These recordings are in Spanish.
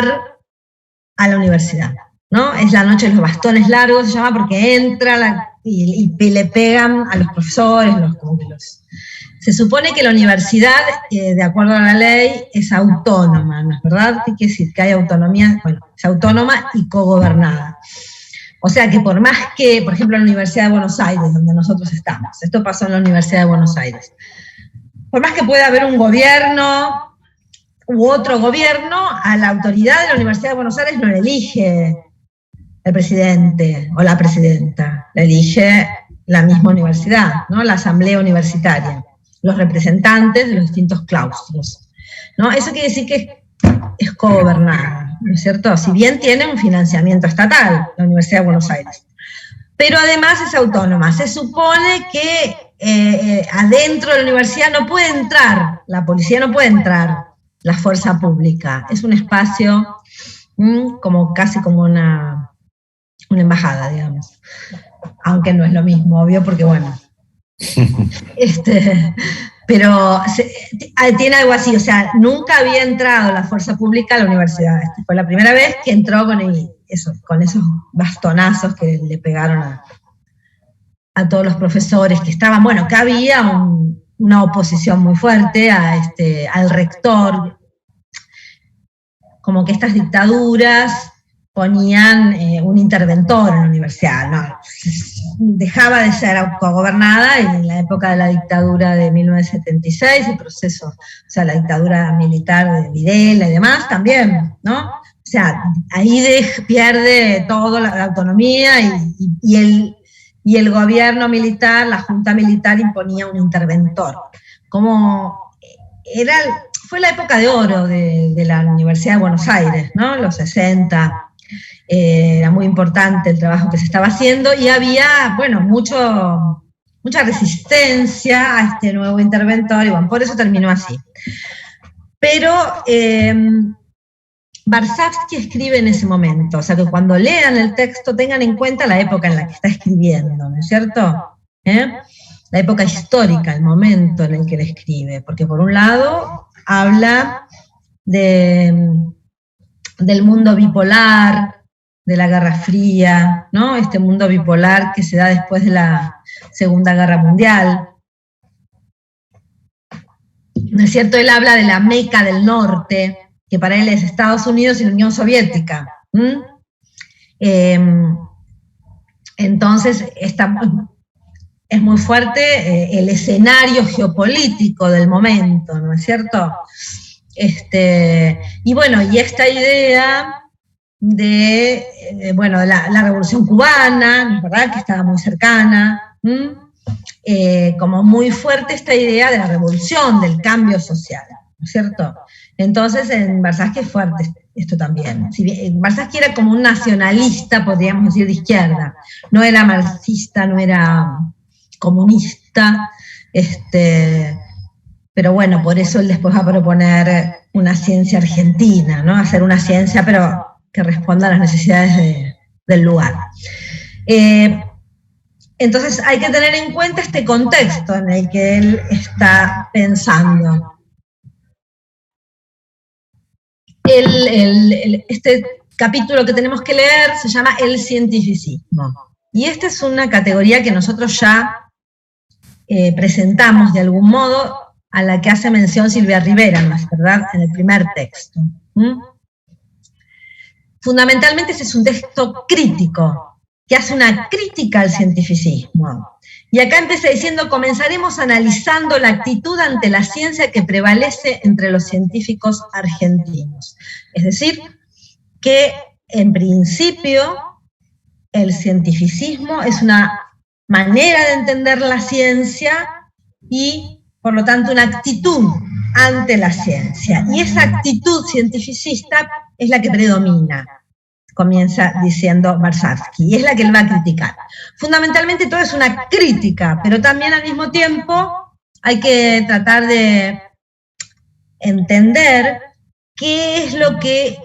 entrar a la universidad, ¿no? Es la noche de los bastones largos, se llama, porque entra y le pegan a los profesores, se supone que la universidad, de acuerdo a la ley, es autónoma, ¿no es verdad? ¿Qué quiere decir? Que hay autonomía, bueno, es autónoma y cogobernada. O sea que por más que, por ejemplo, en la Universidad de Buenos Aires, donde nosotros estamos, esto pasó en la Universidad de Buenos Aires, por más que pueda haber un gobierno u otro gobierno, a la autoridad de la Universidad de Buenos Aires no la elige el presidente o la presidenta, la elige la misma universidad, ¿no? La asamblea universitaria, los representantes de los distintos claustros, ¿no? Eso quiere decir que es cogobernada, ¿no es cierto? Si bien tiene un financiamiento estatal, la Universidad de Buenos Aires, pero además es autónoma. Se supone que adentro de la universidad no puede entrar, la policía no puede entrar, la fuerza pública. Es un espacio casi como una embajada, digamos. Aunque no es lo mismo, obvio, porque bueno. Pero tiene algo así, o sea, nunca había entrado la fuerza pública a la universidad. Fue la primera vez que entró con esos bastonazos que le pegaron a todos los profesores que estaban, bueno, que había una oposición muy fuerte al rector, como que estas dictaduras ponían un interventor en la universidad, ¿no? Dejaba de ser autogobernada y en la época de la dictadura de 1976, el proceso, o sea, la dictadura militar de Videla y demás también, ¿no? O sea, ahí pierde toda la autonomía y el gobierno militar, la junta militar imponía un interventor. Fue la época de oro de la Universidad de Buenos Aires, ¿no? Los 60. Era muy importante el trabajo que se estaba haciendo y había, bueno, mucha resistencia a este nuevo interventor y bueno, por eso terminó así. Pero Warszawski escribe en ese momento, o sea que cuando lean el texto tengan en cuenta la época en la que está escribiendo, ¿no es cierto? La época histórica, el momento en el que él escribe, porque por un lado habla del mundo bipolar, de la Guerra Fría, ¿no? Este mundo bipolar que se da después de la Segunda Guerra Mundial. ¿No es cierto? Él habla de la Meca del Norte, que para él es Estados Unidos y la Unión Soviética. Entonces, es muy fuerte el escenario geopolítico del momento, ¿no es cierto? Y bueno, y esta idea de la Revolución Cubana, ¿verdad?, que estaba muy cercana, como muy fuerte esta idea de la revolución, del cambio social, ¿no es cierto? Entonces en Warszawski es fuerte esto también. Si bien Warszawski era como un nacionalista, podríamos decir, de izquierda, no era marxista, no era comunista, pero bueno, por eso él después va a proponer una ciencia argentina, ¿no? Hacer una ciencia, pero que responda a las necesidades del lugar. Entonces hay que tener en cuenta este contexto en el que él está pensando. Este capítulo que tenemos que leer se llama El cientificismo. Y esta es una categoría que nosotros ya presentamos de algún modo, a la que hace mención Silvia Rivera, ¿no es verdad?, en el primer texto. Fundamentalmente ese es un texto crítico, que hace una crítica al cientificismo. Y acá empieza diciendo: comenzaremos analizando la actitud ante la ciencia que prevalece entre los científicos argentinos. Es decir, que en principio el cientificismo es una manera de entender la ciencia y, por lo tanto, una actitud ante la ciencia. Y esa actitud cientificista es la que predomina, comienza diciendo Warszawski, y es la que él va a criticar. Fundamentalmente todo es una crítica, pero también al mismo tiempo hay que tratar de entender qué es lo que,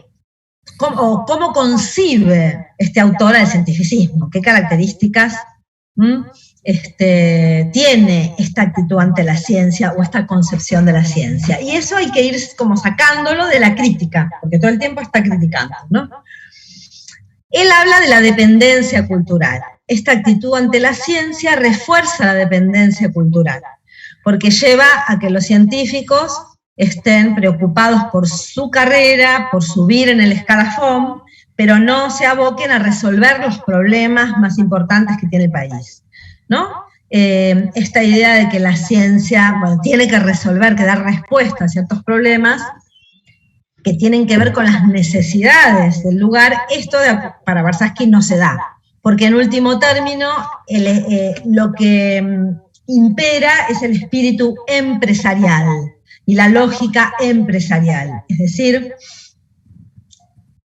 cómo concibe este autor al cientificismo, qué características tiene esta actitud ante la ciencia o esta concepción de la ciencia. Y eso hay que ir como sacándolo de la crítica, porque todo el tiempo está criticando, ¿no? Él habla de la dependencia cultural. Esta actitud ante la ciencia refuerza la dependencia cultural, porque lleva a que los científicos estén preocupados por su carrera, por subir en el escalafón, pero no se aboquen a resolver los problemas más importantes que tiene el país, ¿no? Esta idea de que la ciencia, bueno, tiene que resolver, que dar respuesta a ciertos problemas que tienen que ver con las necesidades del lugar, esto para Warshawski no se da, porque en último término lo que impera es el espíritu empresarial y la lógica empresarial. Es decir,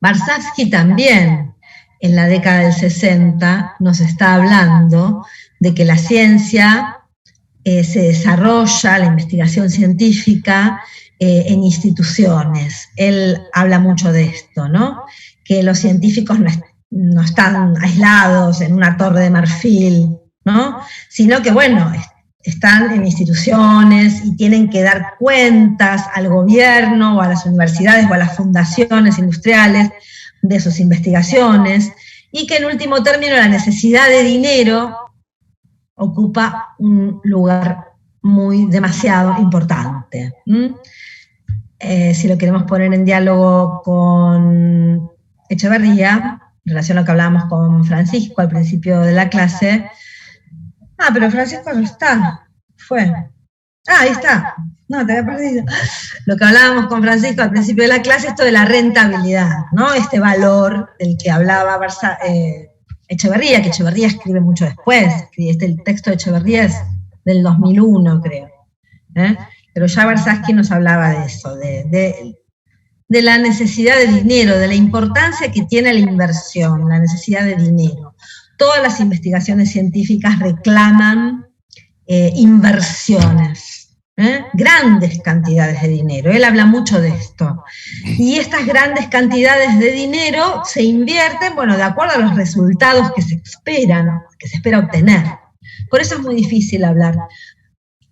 Warshawski también en la década del 60 nos está hablando de que la ciencia se desarrolla, la investigación científica, en instituciones. Él habla mucho de esto, ¿no? Que los científicos no están aislados en una torre de marfil, ¿no? Sino que, bueno, están en instituciones y tienen que dar cuentas al gobierno o a las universidades o a las fundaciones industriales de sus investigaciones, y que en último término la necesidad de dinero ocupa un lugar demasiado importante. Si lo queremos poner en diálogo con Echeverría, en relación a lo que hablábamos con Francisco al principio de la clase. Pero Francisco no está, fue. Ahí está, no, te había perdido. Lo que hablábamos con Francisco al principio de la clase, esto de la rentabilidad, ¿no? Este valor del que hablaba Echeverría, que Echeverría escribe mucho después. El texto de Echeverría es del 2001, creo. Pero ya Warshawski nos hablaba de eso, de la necesidad de dinero, de la importancia que tiene la inversión, la necesidad de dinero. Todas las investigaciones científicas reclaman inversiones, grandes cantidades de dinero. Él habla mucho de esto. Y estas grandes cantidades de dinero se invierten, bueno, de acuerdo a los resultados que se espera obtener. Por eso es muy difícil hablar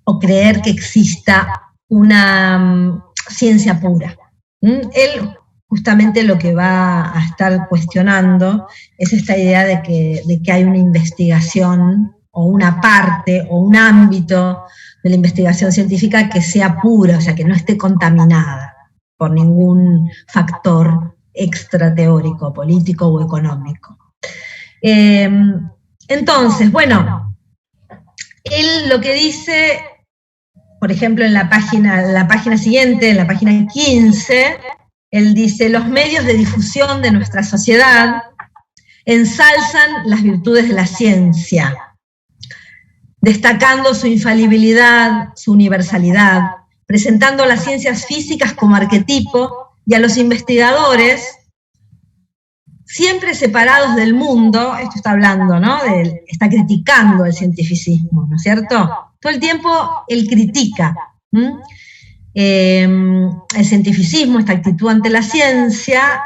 o creer que exista una ciencia pura. Él justamente lo que va a estar cuestionando es esta idea de que hay una investigación o una parte o un ámbito de la investigación científica que sea pura, o sea, que no esté contaminada por ningún factor extrateórico, político o económico. Entonces, bueno, él lo que dice, por ejemplo, en la página siguiente, en la página 15, él dice: los medios de difusión de nuestra sociedad ensalzan las virtudes de la ciencia, destacando su infalibilidad, su universalidad, presentando las ciencias físicas como arquetipo y a los investigadores siempre separados del mundo. Esto está hablando, ¿no? Está criticando el cientificismo, ¿no es cierto? Todo el tiempo él critica el cientificismo, esta actitud ante la ciencia.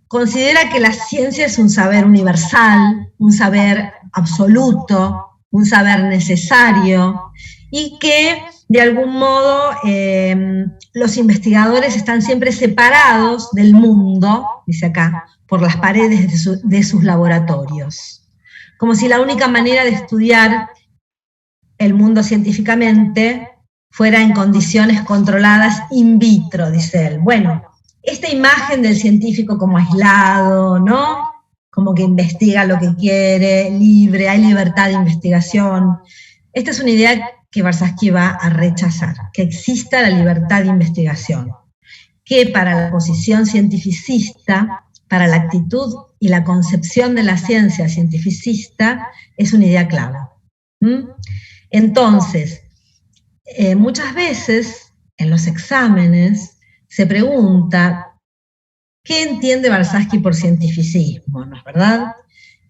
Considera que la ciencia es un saber universal, un saber absoluto, un saber necesario, y que de algún modo los investigadores están siempre separados del mundo, dice acá, por las paredes de sus laboratorios. Como si la única manera de estudiar el mundo científicamente fuera en condiciones controladas in vitro, dice él. Bueno, esta imagen del científico como aislado, ¿no? Como que investiga lo que quiere, libre, hay libertad de investigación. Esta es una idea que Warshawski va a rechazar, que exista la libertad de investigación, que para la posición cientificista, para la actitud y la concepción de la ciencia cientificista, es una idea clave. Entonces, muchas veces en los exámenes se pregunta ¿qué entiende Warshawski por cientificismo? ¿No es verdad?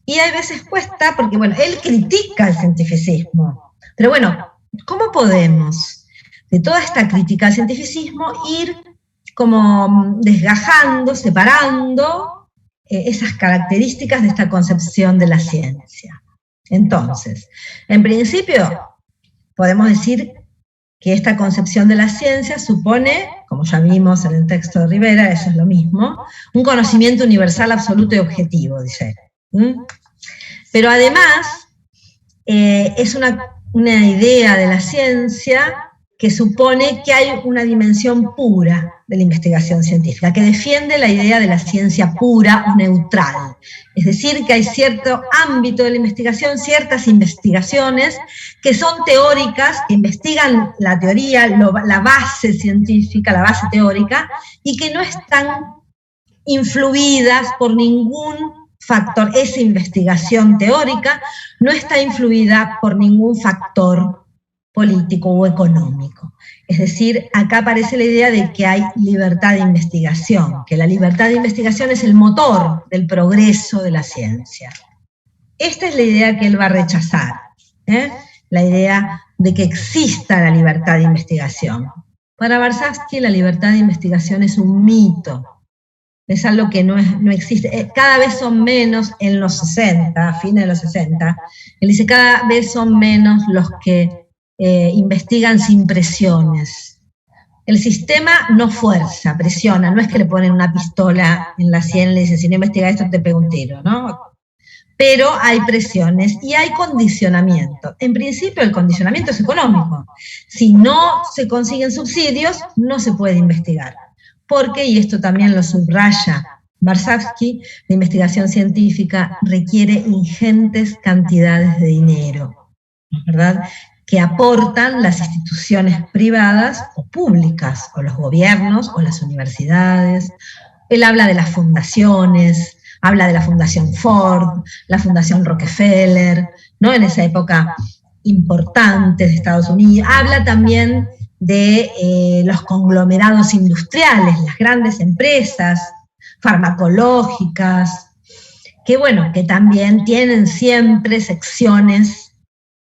Y hay veces cuesta, porque bueno, él critica el cientificismo, pero bueno, ¿cómo podemos de toda esta crítica al cientificismo ir como desgajando, separando esas características de esta concepción de la ciencia? Entonces, en principio, podemos decir que esta concepción de la ciencia supone, como ya vimos en el texto de Rivera, eso es lo mismo, un conocimiento universal, absoluto y objetivo, dice. Pero además, es una idea de la ciencia que supone que hay una dimensión pura de la investigación científica, que defiende la idea de la ciencia pura o neutral. Es decir, que hay cierto ámbito de la investigación, ciertas investigaciones que son teóricas, que investigan la teoría, la base científica, la base teórica, y que no están influidas por ningún factor. Esa investigación teórica no está influida por ningún factor político o económico. Es decir, acá aparece la idea de que hay libertad de investigación, que la libertad de investigación es el motor del progreso de la ciencia. Esta es la idea que él va a rechazar, la idea de que exista la libertad de investigación. Para Warshawski la libertad de investigación es un mito, es algo que no existe. Cada vez son menos en los 60, a fines de los 60, él dice cada vez son menos los que investigan sin presiones. El sistema no fuerza, presiona, no es que le ponen una pistola en la sien y le dicen, si no investigas esto te pego un tiro, ¿no? Pero hay presiones y hay condicionamiento. En principio el condicionamiento es económico. Si no se consiguen subsidios, no se puede investigar. Porque, y esto también lo subraya Warshawski, la investigación científica requiere ingentes cantidades de dinero, ¿verdad?, que aportan las instituciones privadas o públicas, o los gobiernos, o las universidades. Él habla de las fundaciones, habla de la Fundación Ford, la Fundación Rockefeller, ¿no?, en esa época importante de Estados Unidos. Habla también de los conglomerados industriales, las grandes empresas farmacológicas, que bueno, que también tienen siempre secciones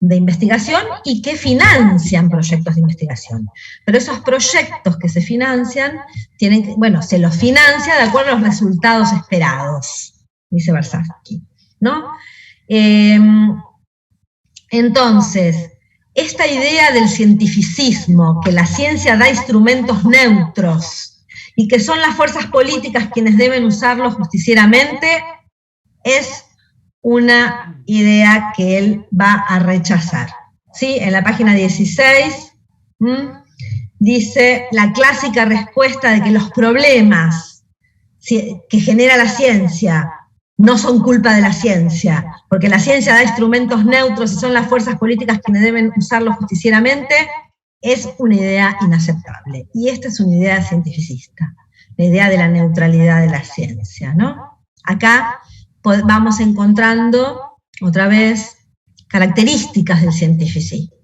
de investigación y que financian proyectos de investigación. Pero esos proyectos que se financian, se los financia de acuerdo a los resultados esperados, dice Warshawski, ¿no? Entonces, esta idea del cientificismo, que la ciencia da instrumentos neutros y que son las fuerzas políticas quienes deben usarlos justicieramente, es una idea que él va a rechazar. ¿Sí? En la página 16 dice la clásica respuesta de que los problemas que genera la ciencia no son culpa de la ciencia, porque la ciencia da instrumentos neutros y son las fuerzas políticas quienes deben usarlos justicieramente, es una idea inaceptable. Y esta es una idea cientificista, la idea de la neutralidad de la ciencia, ¿no? Acá vamos encontrando, otra vez, características del cientificismo.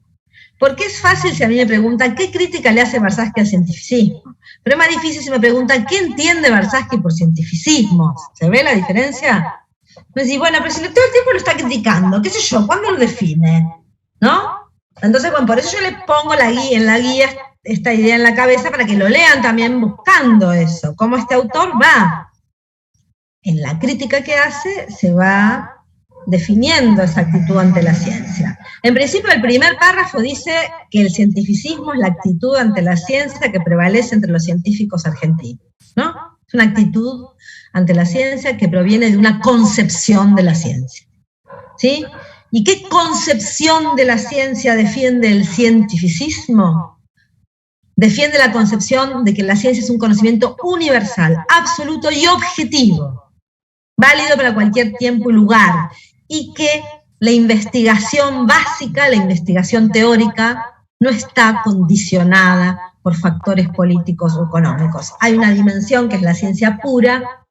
Porque es fácil si a mí me preguntan qué crítica le hace Warshawski al cientificismo, pero es más difícil si me preguntan qué entiende Warshawski por cientificismo. ¿Se ve la diferencia? Me decís, bueno, pero si todo el tiempo lo está criticando, qué sé yo, ¿cuándo lo define? ¿No? Entonces, bueno, por eso yo le pongo en la guía esta idea en la cabeza para que lo lean también buscando eso, cómo este autor va en la crítica que hace, se va definiendo esa actitud ante la ciencia. En principio, el primer párrafo dice que el cientificismo es la actitud ante la ciencia que prevalece entre los científicos argentinos, ¿no? Es una actitud ante la ciencia que proviene de una concepción de la ciencia, ¿sí? ¿Y qué concepción de la ciencia defiende el cientificismo? Defiende la concepción de que la ciencia es un conocimiento universal, absoluto y objetivo, válido para cualquier tiempo y lugar, y que la investigación básica, la investigación teórica, no está condicionada por factores políticos o económicos. Hay una dimensión que es la ciencia pura,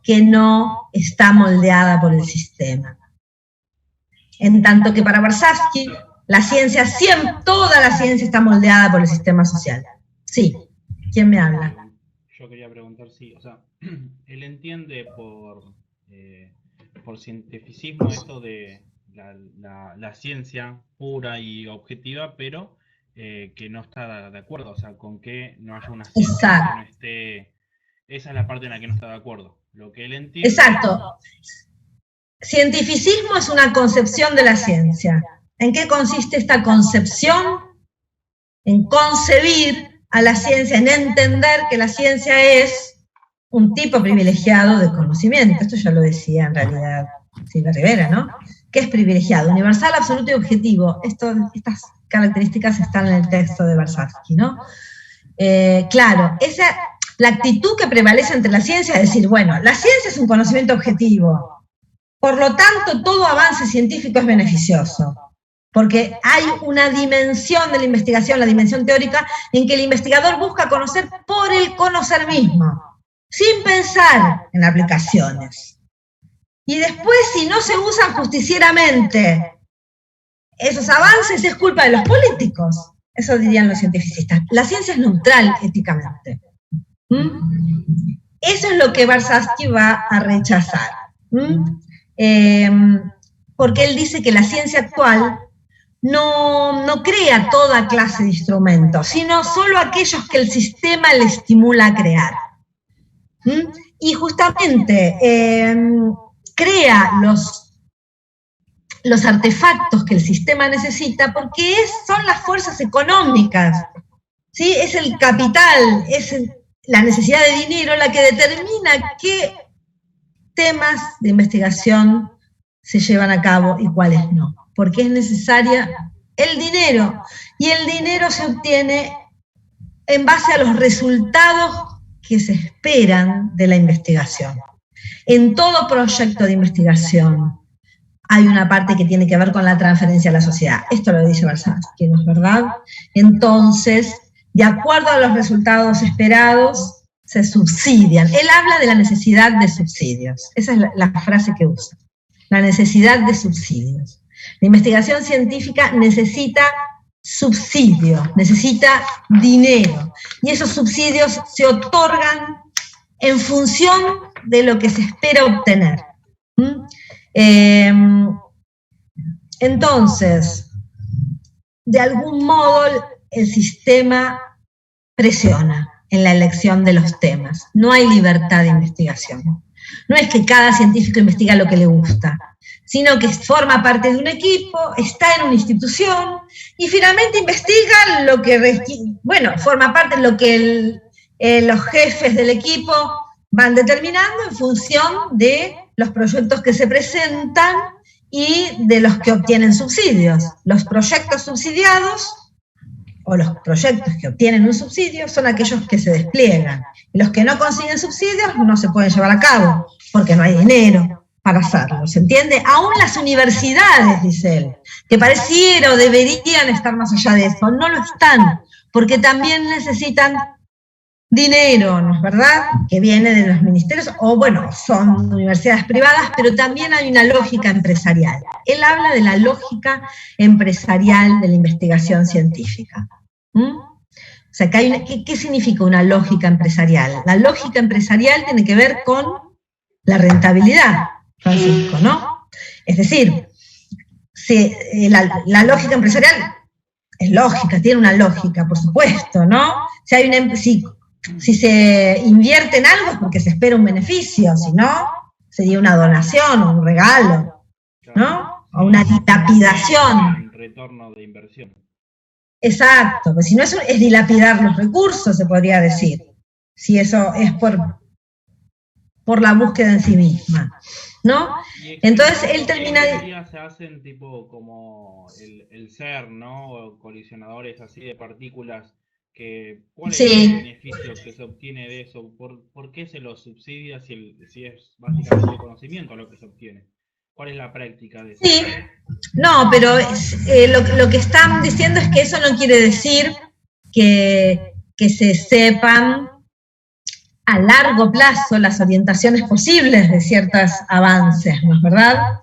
que no está moldeada por el sistema. En tanto que para Warshawski, la ciencia toda la ciencia está moldeada por el sistema social. Sí, ¿quién me habla? Yo quería preguntar si, o sea, él entiende por cientificismo esto de la ciencia pura y objetiva, pero que no está de acuerdo, o sea, con que no haya una ciencia que no esté... Esa es la parte en la que no está de acuerdo. Lo que él entiende... Exacto. cientificismo es una concepción de la ciencia. ¿En qué consiste esta concepción? En concebir a la ciencia, en entender que la ciencia es un tipo privilegiado de conocimiento. Esto ya lo decía en realidad Silvia Rivera, ¿no? ¿Qué es privilegiado? Universal, absoluto y objetivo. Estas características están en el texto de Warshawski, ¿no? Claro, la actitud que prevalece entre la ciencia es decir, bueno, la ciencia es un conocimiento objetivo, por lo tanto todo avance científico es beneficioso, porque hay una dimensión de la investigación, la dimensión teórica, en que el investigador busca conocer por el conocer mismo, sin pensar en aplicaciones. Y después, si no se usan justicieramente esos avances, es culpa de los políticos. Eso dirían los cientificistas. La ciencia es neutral éticamente. Eso es lo que Warshawski va a rechazar. Porque él dice que la ciencia actual no crea toda clase de instrumentos, sino solo aquellos que el sistema le estimula a crear. Y justamente crea los artefactos que el sistema necesita porque son las fuerzas económicas, ¿sí? Es el capital, es la necesidad de dinero la que determina qué temas de investigación se llevan a cabo y cuáles no, porque es necesaria el dinero, y el dinero se obtiene en base a los resultados que se esperan de la investigación. En todo proyecto de investigación hay una parte que tiene que ver con la transferencia a la sociedad. Esto lo dice Warshawski, ¿no es verdad? Entonces, de acuerdo a los resultados esperados, se subsidian. Él habla de la necesidad de subsidios. Esa es la frase que usa. La necesidad de subsidios. La investigación científica necesita subsidio, necesita dinero. Y esos subsidios se otorgan en función de lo que se espera obtener. Entonces, de algún modo, el sistema presiona en la elección de los temas. No hay libertad de investigación. No es que cada científico investiga lo que le gusta, sino que forma parte de un equipo, está en una institución y finalmente investiga lo que, forma parte de lo que los jefes del equipo van determinando en función de los proyectos que se presentan y de los que obtienen subsidios. Los proyectos subsidiados o los proyectos que obtienen un subsidio son aquellos que se despliegan. Y los que no consiguen subsidios no se pueden llevar a cabo, porque no hay dinero para hacerlo, ¿se entiende? Aún las universidades, dice él, que pareciera o deberían estar más allá de eso, no lo están, porque también necesitan dinero, ¿no es verdad?, que viene de los ministerios, o bueno, son universidades privadas, pero también hay una lógica empresarial. Él habla de la lógica empresarial de la investigación científica. O sea, ¿qué significa una lógica empresarial? La lógica empresarial tiene que ver con la rentabilidad, Francisco, ¿no? Es decir, la lógica empresarial es lógica, tiene una lógica, por supuesto, ¿no? Si se invierte en algo es porque se espera un beneficio, si no, sería una donación o un regalo, ¿no? O una dilapidación. Retorno de inversión. Exacto, pues si no es dilapidar los recursos, se podría decir, si eso es por la búsqueda en sí misma, ¿no? Entonces él termina... Se hacen tipo como el CERN, ¿no? O colisionadores así de partículas. ¿Cuál es el beneficio que se obtiene de eso? ¿Por qué se lo subsidia si es básicamente conocimiento lo que se obtiene? ¿Cuál es la práctica de eso? Sí, no, pero lo que están diciendo es que eso no quiere decir que se sepan a largo plazo las orientaciones posibles de ciertos avances, ¿no es verdad?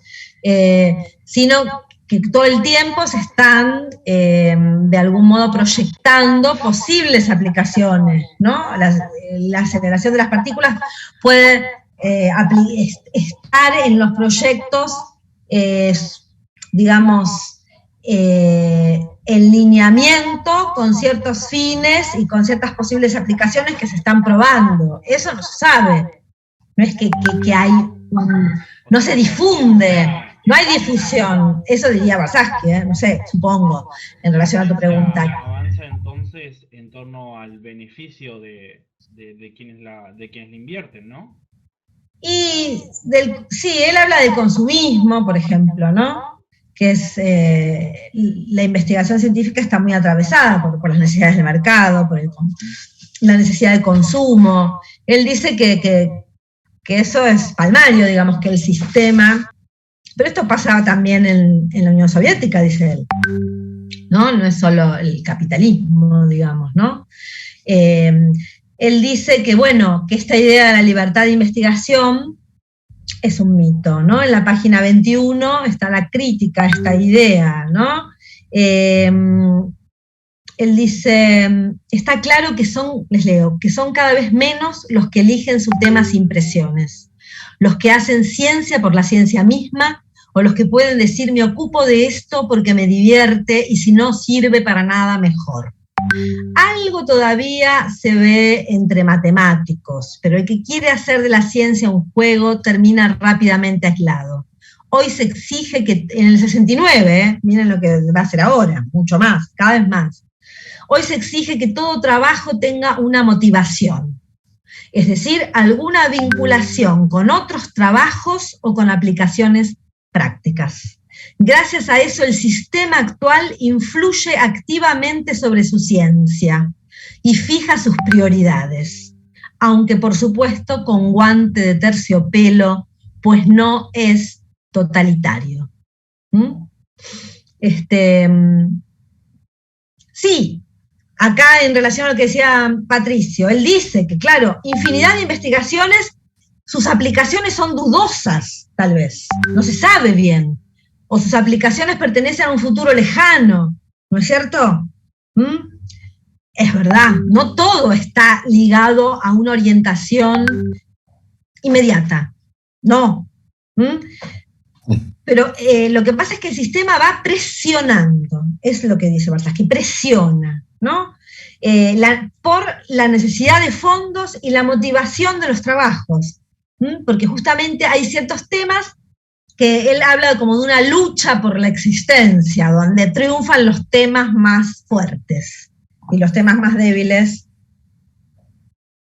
Sino que todo el tiempo se están, de algún modo, proyectando posibles aplicaciones, ¿no? La aceleración de las partículas puede estar en los proyectos, digamos, en lineamiento con ciertos fines y con ciertas posibles aplicaciones que se están probando. Eso no se sabe. No es que hay no se difunde, no hay difusión. Eso diría Barsasky, no sé, supongo, en relación a tu pregunta. Avanza entonces en torno al beneficio de quienes le invierten, ¿no? Y sí, él habla del consumismo, por ejemplo, ¿no? Que es la investigación científica está muy atravesada por las necesidades del mercado, por la necesidad de consumo. Él dice que eso es palmario, digamos, que el sistema, pero esto pasaba también en la Unión Soviética, dice él, ¿no? No es solo el capitalismo, digamos, ¿no? Él dice que, bueno, que esta idea de la libertad de investigación es un mito, ¿no? En la página 21 está la crítica a esta idea, ¿no? Él dice, está claro que son, les leo, que son cada vez menos los que eligen su tema sin presiones, los que hacen ciencia por la ciencia misma, o los que pueden decir, me ocupo de esto porque me divierte y si no sirve para nada, mejor. Algo todavía se ve entre matemáticos, pero el que quiere hacer de la ciencia un juego termina rápidamente aislado. Hoy se exige que, en el 69, miren lo que va a hacer ahora, mucho más, cada vez más. Hoy se exige que todo trabajo tenga una motivación, es decir, alguna vinculación con otros trabajos o con aplicaciones prácticas. Gracias a eso, el sistema actual influye activamente sobre su ciencia y fija sus prioridades, aunque por supuesto con guante de terciopelo, pues no es totalitario. Sí, acá en relación a lo que decía Patricio, él dice que, claro, infinidad de investigaciones, sus aplicaciones son dudosas, tal vez, no se sabe bien, o sus aplicaciones pertenecen a un futuro lejano, ¿no es cierto? Es verdad, no todo está ligado a una orientación inmediata, no. Pero lo que pasa es que el sistema va presionando, es lo que dice Barsasky, presiona, ¿no? Por la necesidad de fondos y la motivación de los trabajos, porque justamente hay ciertos temas que él habla como de una lucha por la existencia, donde triunfan los temas más fuertes y los temas más débiles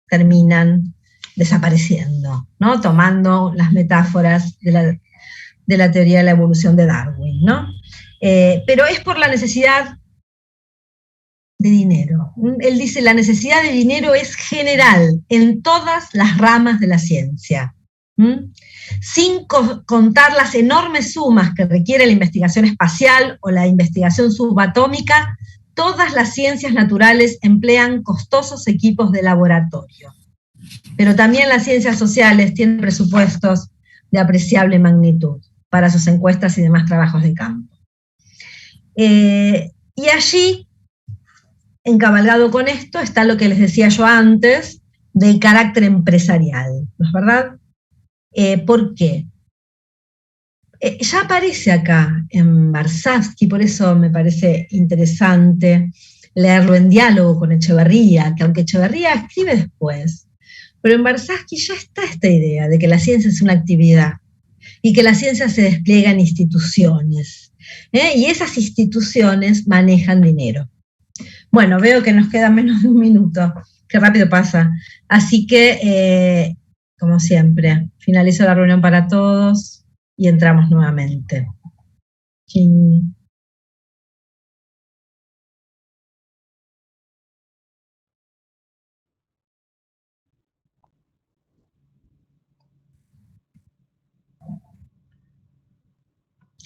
terminan desapareciendo, ¿no? Tomando las metáforas de la teoría de la evolución de Darwin, ¿no? Pero es por la necesidad de dinero. Él dice, la necesidad de dinero es general en todas las ramas de la ciencia. Sin contar las enormes sumas que requiere la investigación espacial o la investigación subatómica, todas las ciencias naturales emplean costosos equipos de laboratorio. Pero también las ciencias sociales tienen presupuestos de apreciable magnitud para sus encuestas y demás trabajos de campo. Y allí, encabalgado con esto, está lo que les decía yo antes, del carácter empresarial, ¿no es verdad? ¿Por qué? Ya aparece acá en Barsasky, por eso me parece interesante leerlo en diálogo con Echeverría, que aunque Echeverría escribe después, pero en Barsasky ya está esta idea de que la ciencia es una actividad y que la ciencia se despliega en instituciones, y esas instituciones manejan dinero. Bueno, veo que nos queda menos de un minuto, qué rápido pasa, así que, como siempre, finalizo la reunión para todos y entramos nuevamente. Ching.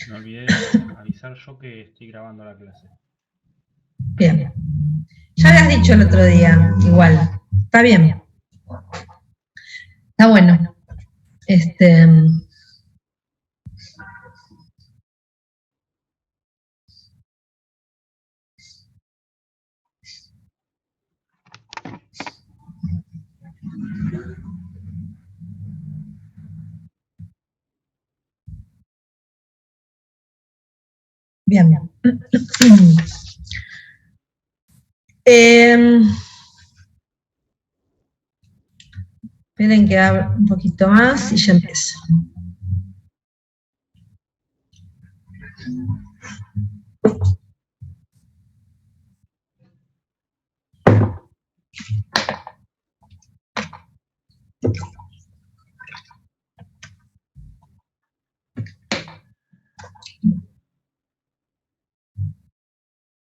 Me olvidé de avisar yo que estoy grabando la clase. Bien. Ya habías dicho el otro día, igual. Está bien. Está bueno. Bien. Esperen que abra un poquito más y ya empiezo.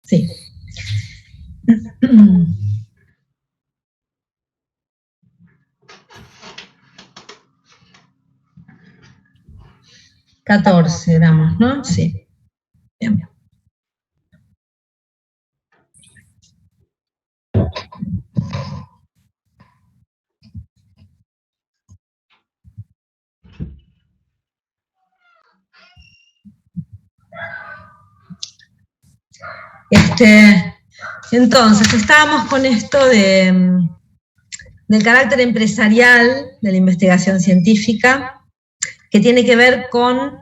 Sí. 14 damos, ¿no? Sí. Bien. Entonces, estábamos con esto del carácter empresarial de la investigación científica, que tiene que ver con,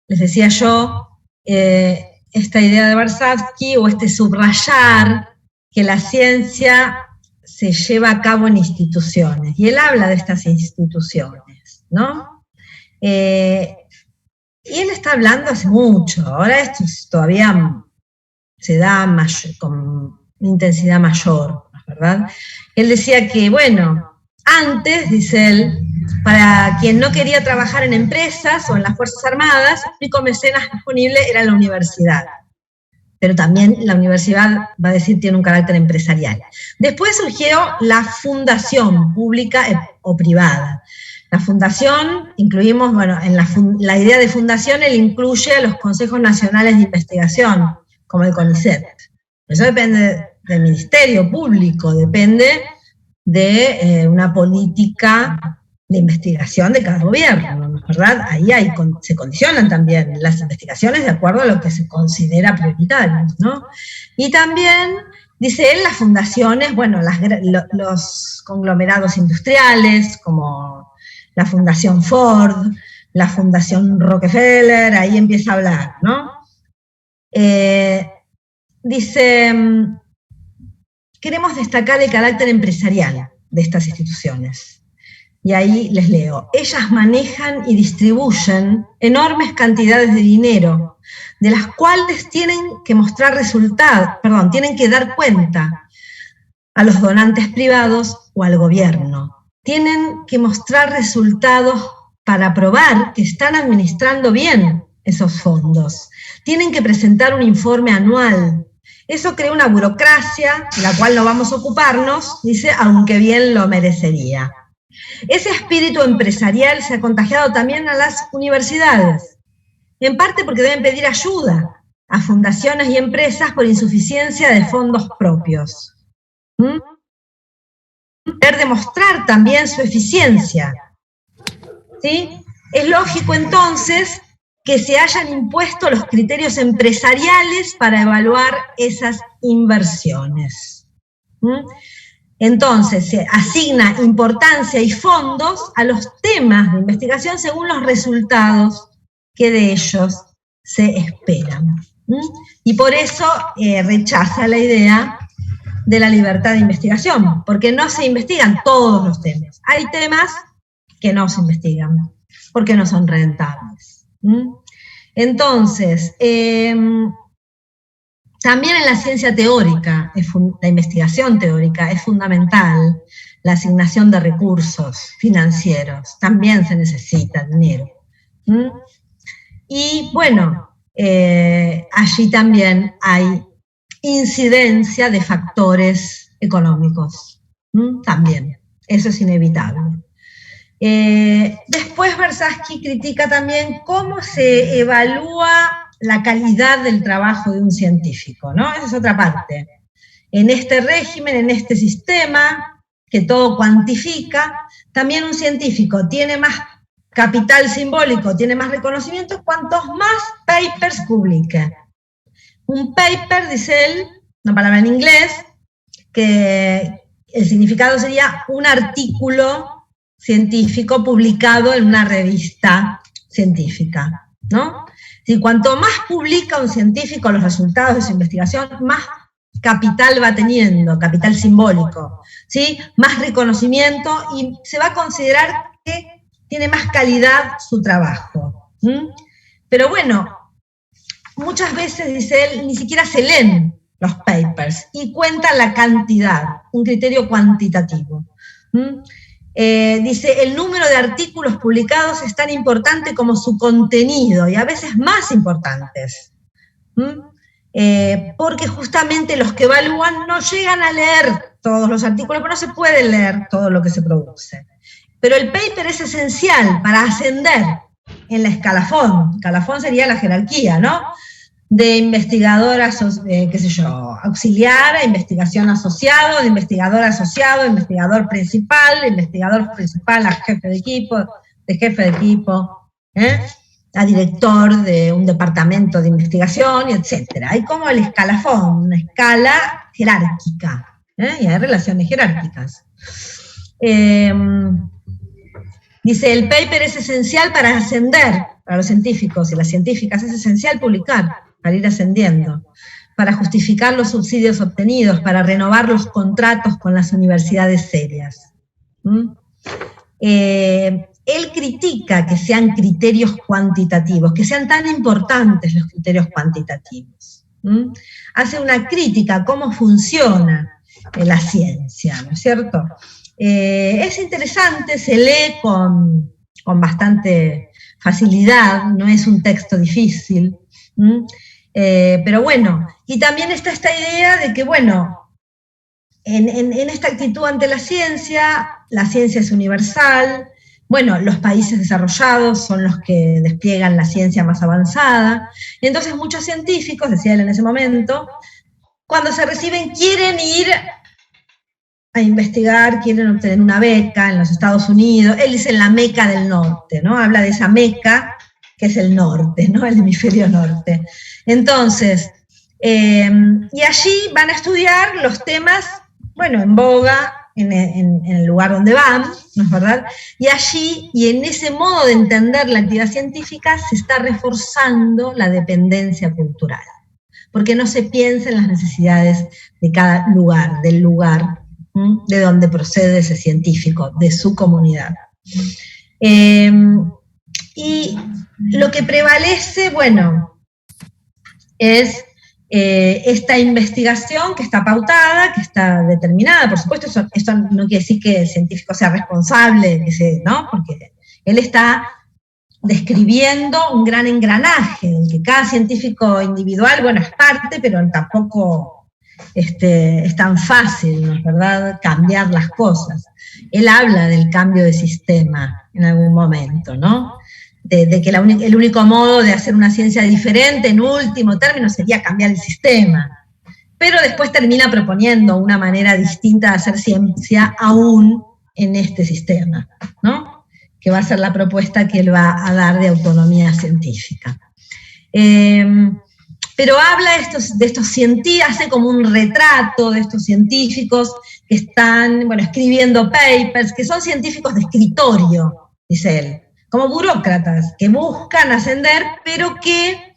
les decía yo, esta idea de Varsavsky, o este subrayar que la ciencia se lleva a cabo en instituciones. Y él habla de estas instituciones, ¿no? Y él está hablando hace mucho, ahora esto todavía se da con intensidad mayor, ¿verdad? Él decía que, bueno, antes, dice él, para quien no quería trabajar en empresas o en las Fuerzas Armadas, el único mecenas disponible era la universidad. Pero también la universidad, va a decir, tiene un carácter empresarial. Después surgió la fundación pública o privada. La fundación, incluimos, bueno, en la idea de fundación, él incluye a los consejos nacionales de investigación, como el CONICET. Eso depende del Ministerio Público, depende de una política de investigación de cada gobierno, ¿verdad? Ahí se condicionan también las investigaciones de acuerdo a lo que se considera prioritario, ¿no? Y también, dice él, las fundaciones, bueno, los conglomerados industriales, como la Fundación Ford, la Fundación Rockefeller, ahí empieza a hablar, ¿no? Dice, queremos destacar el carácter empresarial de estas instituciones. Y ahí les leo. Ellas manejan y distribuyen enormes cantidades de dinero, de las cuales tienen que mostrar resultados, tienen que dar cuenta a los donantes privados o al gobierno. Tienen que mostrar resultados para probar que están administrando bien esos fondos. Tienen que presentar un informe anual. Eso crea una burocracia, de la cual no vamos a ocuparnos, dice, aunque bien lo merecería. Ese espíritu empresarial se ha contagiado también a las universidades, en parte porque deben pedir ayuda a fundaciones y empresas por insuficiencia de fondos propios. Deben demostrar también su eficiencia. ¿Sí? Es lógico entonces que se hayan impuesto los criterios empresariales para evaluar esas inversiones. Entonces, se asigna importancia y fondos a los temas de investigación según los resultados que de ellos se esperan. Y por eso rechaza la idea de la libertad de investigación, porque no se investigan todos los temas. Hay temas que no se investigan, porque no son rentables. Entonces, también en la ciencia teórica, la investigación teórica, es fundamental la asignación de recursos financieros. También se necesita dinero. Y bueno, allí también hay incidencia de factores económicos. También, eso es inevitable. Después Varsavsky critica también cómo se evalúa la calidad del trabajo de un científico, ¿no? Esa es otra parte. En este régimen, en este sistema, que todo cuantifica, también un científico tiene más capital simbólico, tiene más reconocimiento, cuantos más papers publique. Un paper, dice él, una palabra en inglés, que el significado sería un artículo científico publicado en una revista científica, ¿no? Si cuanto más publica un científico los resultados de su investigación, más capital va teniendo, capital simbólico, ¿sí? Más reconocimiento y se va a considerar que tiene más calidad su trabajo. Pero bueno, muchas veces, dice él, ni siquiera se leen los papers y cuentan la cantidad, un criterio cuantitativo. Dice, el número de artículos publicados es tan importante como su contenido y a veces más importantes. Porque justamente los que evalúan no llegan a leer todos los artículos, pero no se puede leer todo lo que se produce. Pero el paper es esencial para ascender en la escalafón. Escalafón sería la jerarquía, ¿no? De investigador, qué sé yo, auxiliar, a investigación asociado, de investigador asociado, investigador principal a jefe de equipo, a director de un departamento de investigación, etc. Hay como el escalafón, una escala jerárquica, y hay relaciones jerárquicas. Dice, el paper es esencial para ascender, para los científicos y las científicas, es esencial publicar, para ir ascendiendo, para justificar los subsidios obtenidos, para renovar los contratos con las universidades serias. Él critica que sean criterios cuantitativos, que sean tan importantes los criterios cuantitativos. Hace una crítica a cómo funciona la ciencia, ¿no es cierto? Es interesante, se lee con bastante facilidad, no es un texto difícil, pero bueno, y también está esta idea de que, bueno, en esta actitud ante la ciencia es universal, bueno, los países desarrollados son los que despliegan la ciencia más avanzada, entonces muchos científicos, decía él en ese momento, cuando se reciben quieren ir a investigar, quieren obtener una beca en los Estados Unidos, él dice en la Meca del Norte, ¿no? Habla de esa Meca que es el norte, ¿no? El hemisferio norte. Entonces, y allí van a estudiar los temas, bueno, en boga, en el lugar donde van, ¿no es verdad? Y allí, y en ese modo de entender la actividad científica, se está reforzando la dependencia cultural, porque no se piensa en las necesidades de cada lugar, del lugar de donde procede ese científico, de su comunidad. Y lo que prevalece, bueno, es esta investigación que está pautada, que está determinada. Por supuesto, esto no quiere decir que el científico sea responsable, ¿no? Porque él está describiendo un gran engranaje, en que cada científico individual, bueno, es parte, pero tampoco es tan fácil, ¿no es verdad?, cambiar las cosas. Él habla del cambio de sistema en algún momento, ¿no? De que el único modo de hacer una ciencia diferente, en último término, sería cambiar el sistema. Pero después termina proponiendo una manera distinta de hacer ciencia aún en este sistema, ¿no? Que va a ser la propuesta que él va a dar de autonomía científica. Pero habla de estos científicos, hace como un retrato de estos científicos que están, bueno, escribiendo papers, que son científicos de escritorio, dice él, como burócratas, que buscan ascender, pero que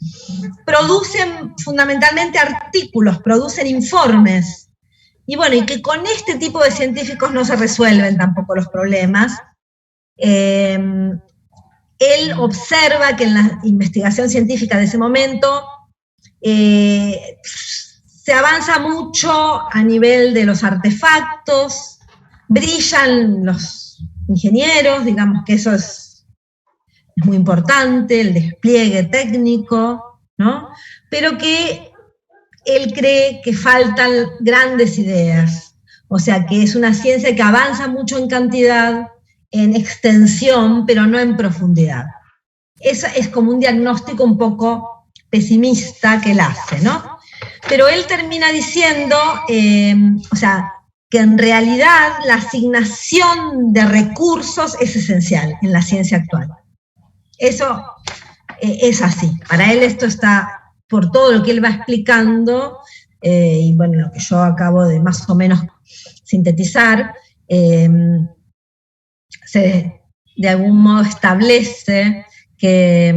producen fundamentalmente artículos, producen informes. Y bueno, y que con este tipo de científicos no se resuelven tampoco los problemas. Él observa que en la investigación científica de ese momento se avanza mucho a nivel de los artefactos, brillan los ingenieros, digamos que eso es muy importante, el despliegue técnico, ¿no? Pero que él cree que faltan grandes ideas, o sea que es una ciencia que avanza mucho en cantidad, en extensión, pero no en profundidad. Eso es como un diagnóstico un poco pesimista que él hace, ¿no? Pero él termina diciendo, o sea, que en realidad la asignación de recursos es esencial en la ciencia actual. Eso es así. Para él esto está, por todo lo que él va explicando, y bueno, lo que yo acabo de más o menos sintetizar, se de algún modo establece que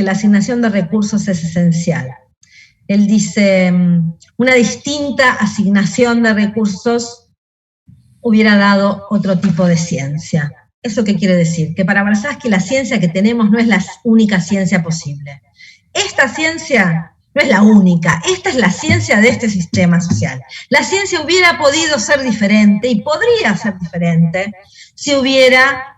la asignación de recursos es esencial. Él dice, una distinta asignación de recursos hubiera dado otro tipo de ciencia. ¿Eso qué quiere decir? Que para Brazansky la ciencia que tenemos no es la única ciencia posible. Esta ciencia no es la única, esta es la ciencia de este sistema social. La ciencia hubiera podido ser diferente y podría ser diferente si hubiera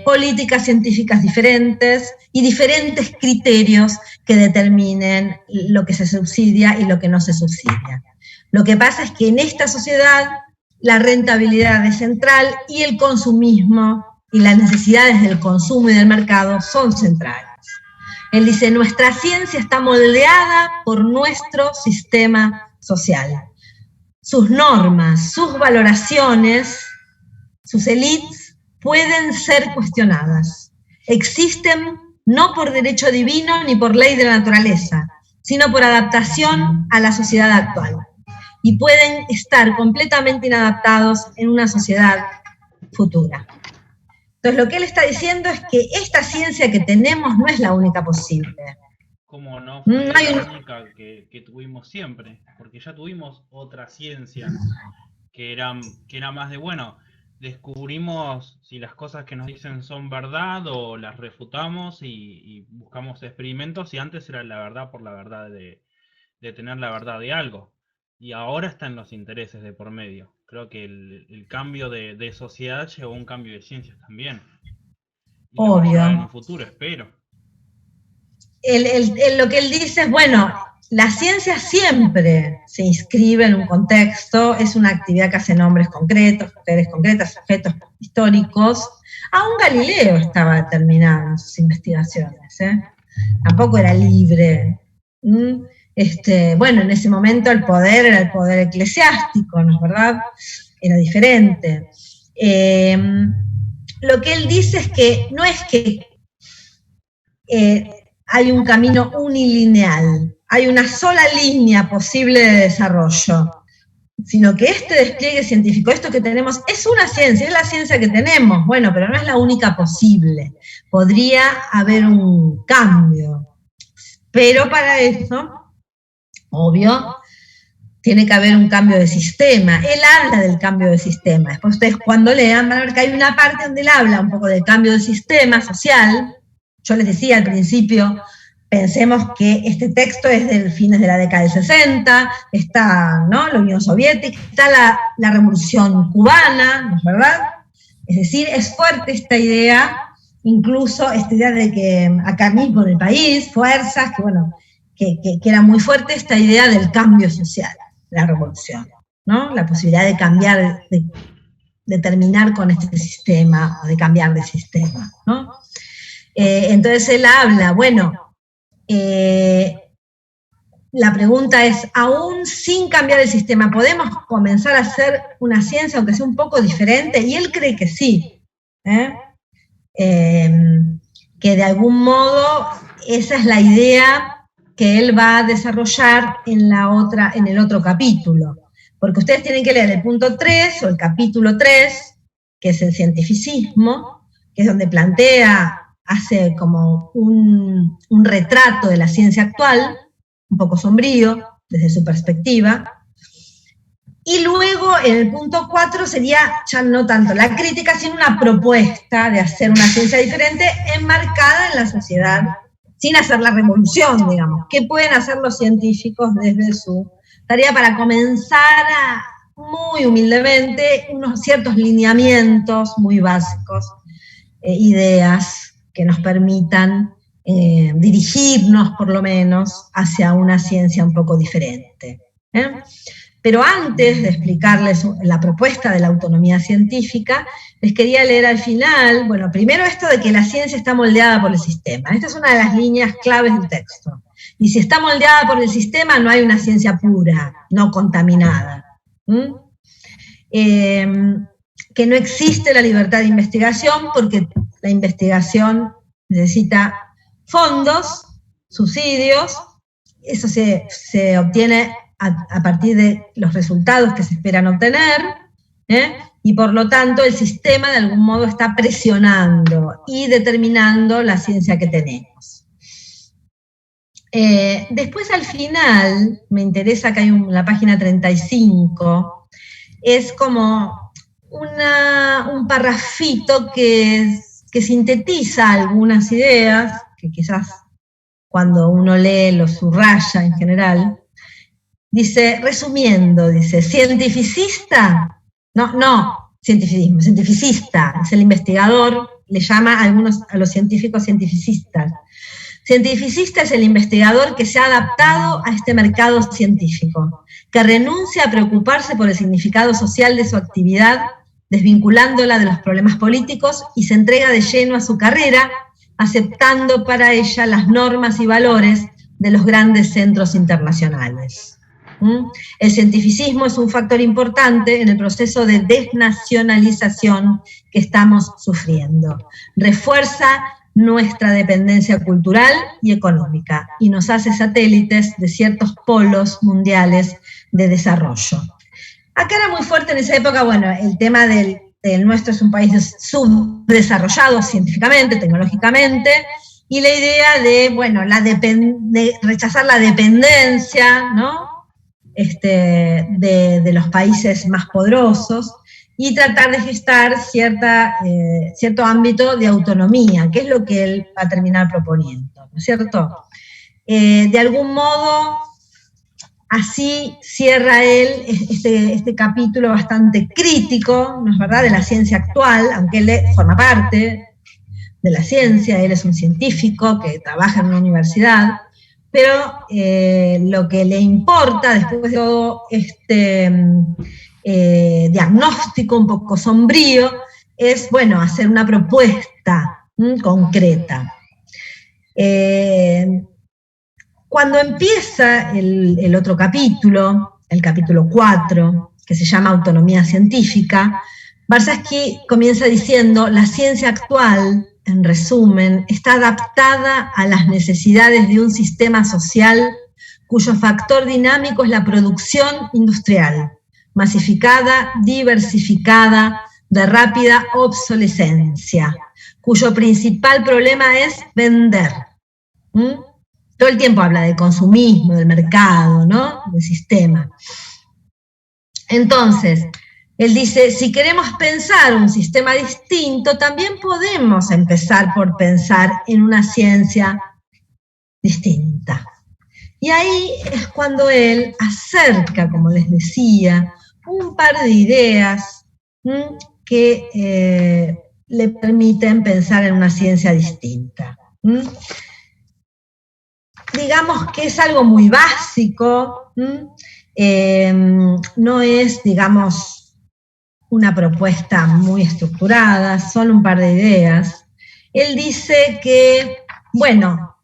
políticas científicas diferentes y diferentes criterios que determinen lo que se subsidia y lo que no se subsidia. Lo que pasa es que en esta sociedad la rentabilidad es central y el consumismo y las necesidades del consumo y del mercado son centrales. Él dice, nuestra ciencia está moldeada por nuestro sistema social. Sus normas, sus valoraciones, sus élites pueden ser cuestionadas. Existen no por derecho divino ni por ley de la naturaleza, sino por adaptación a la sociedad actual. Y pueden estar completamente inadaptados en una sociedad futura. Entonces lo que él está diciendo es que esta ciencia que tenemos no es la única posible. Como no fue la única que tuvimos siempre, porque ya tuvimos otra ciencia que era más de, bueno, descubrimos si las cosas que nos dicen son verdad o las refutamos y buscamos experimentos, y antes era la verdad por la verdad de tener la verdad de algo. Y ahora están los intereses de por medio. Creo que el cambio de sociedad llevó a un cambio de ciencias también. Y obvio. en un futuro, espero. Lo que él dice es, bueno, la ciencia siempre se inscribe en un contexto, es una actividad que hace nombres concretos, mujeres concretas, sujetos históricos. Aún Galileo estaba terminando sus investigaciones, tampoco era libre. Bueno, en ese momento el poder era el poder eclesiástico, ¿no es verdad? Era diferente. Lo que él dice es que no es que hay un camino unilineal, hay una sola línea posible de desarrollo, sino que este despliegue científico, esto que tenemos, es una ciencia, es la ciencia que tenemos, bueno, pero no es la única posible. Podría haber un cambio, pero para eso, obvio, tiene que haber un cambio de sistema. Él habla del cambio de sistema. Después ustedes cuando lean van a ver que hay una parte donde él habla un poco del cambio de sistema social. Yo les decía al principio, pensemos que este texto es de fines de la década del 60, está, ¿no?, la Unión Soviética, está la Revolución Cubana, ¿no es verdad? Es decir, es fuerte esta idea, incluso esta idea de que acá mismo en el país, fuerzas, que bueno, que era muy fuerte esta idea del cambio social, la revolución, ¿no? La posibilidad de cambiar, de terminar con este sistema, o de cambiar de sistema, ¿no? Entonces él habla, bueno, la pregunta es, aún sin cambiar el sistema, ¿podemos comenzar a hacer una ciencia, aunque sea un poco diferente? Y él cree que sí, que de algún modo esa es la idea que él va a desarrollar en el otro capítulo. Porque ustedes tienen que leer el punto 3 o el capítulo 3, que es el cientificismo, que es donde hace como un retrato de la ciencia actual, un poco sombrío, desde su perspectiva. Y luego, en el punto 4, sería ya no tanto la crítica, sino una propuesta de hacer una ciencia diferente enmarcada en la sociedad, sin hacer la revolución, digamos. ¿Qué pueden hacer los científicos desde su tarea para comenzar muy humildemente, unos ciertos lineamientos muy básicos, ideas que nos permitan dirigirnos, por lo menos, hacia una ciencia un poco diferente? Pero antes de explicarles la propuesta de la autonomía científica, les quería leer al final, bueno, primero esto de que la ciencia está moldeada por el sistema. Esta es una de las líneas claves del texto. Y si está moldeada por el sistema, no hay una ciencia pura, no contaminada. Que no existe la libertad de investigación porque la investigación necesita fondos, subsidios, eso se obtiene a partir de los resultados que se esperan obtener, y por lo tanto el sistema de algún modo está presionando y determinando la ciencia que tenemos. Después al final, me interesa que hay la página 35, es como un parrafito que sintetiza algunas ideas, que quizás cuando uno lee lo subraya en general. Dice, resumiendo, dice, cientificista, cientificista, es el investigador, le llama a los científicos cientificistas. Cientificista es el investigador que se ha adaptado a este mercado científico, que renuncia a preocuparse por el significado social de su actividad, desvinculándola de los problemas políticos, y se entrega de lleno a su carrera, aceptando para ella las normas y valores de los grandes centros internacionales. El cientificismo es un factor importante en el proceso de desnacionalización que estamos sufriendo. Refuerza nuestra dependencia cultural y económica y nos hace satélites de ciertos polos mundiales de desarrollo. Acá era muy fuerte en esa época, bueno, el tema del nuestro es un país subdesarrollado científicamente, tecnológicamente, y la idea de, bueno, de rechazar la dependencia, ¿no? De los países más poderosos, y tratar de gestar cierto ámbito de autonomía, que es lo que él va a terminar proponiendo, ¿no es cierto? De algún modo, así cierra él este capítulo bastante crítico, ¿no es verdad?, de la ciencia actual, aunque él forma parte de la ciencia, él es un científico que trabaja en una universidad, pero lo que le importa, después de todo este diagnóstico un poco sombrío, es, bueno, hacer una propuesta concreta. Cuando empieza el otro capítulo, el capítulo 4, que se llama Autonomía Científica, Warshawski comienza diciendo: la ciencia actual, en resumen, está adaptada a las necesidades de un sistema social cuyo factor dinámico es la producción industrial, masificada, diversificada, de rápida obsolescencia, cuyo principal problema es vender. Todo el tiempo habla de consumismo, del mercado, ¿no?, del sistema. Entonces, él dice, si queremos pensar un sistema distinto, también podemos empezar por pensar en una ciencia distinta. Y ahí es cuando él acerca, como les decía, un par de ideas que le permiten pensar en una ciencia distinta. Digamos que es algo muy básico, no es, digamos, una propuesta muy estructurada, son un par de ideas. Él dice que, bueno,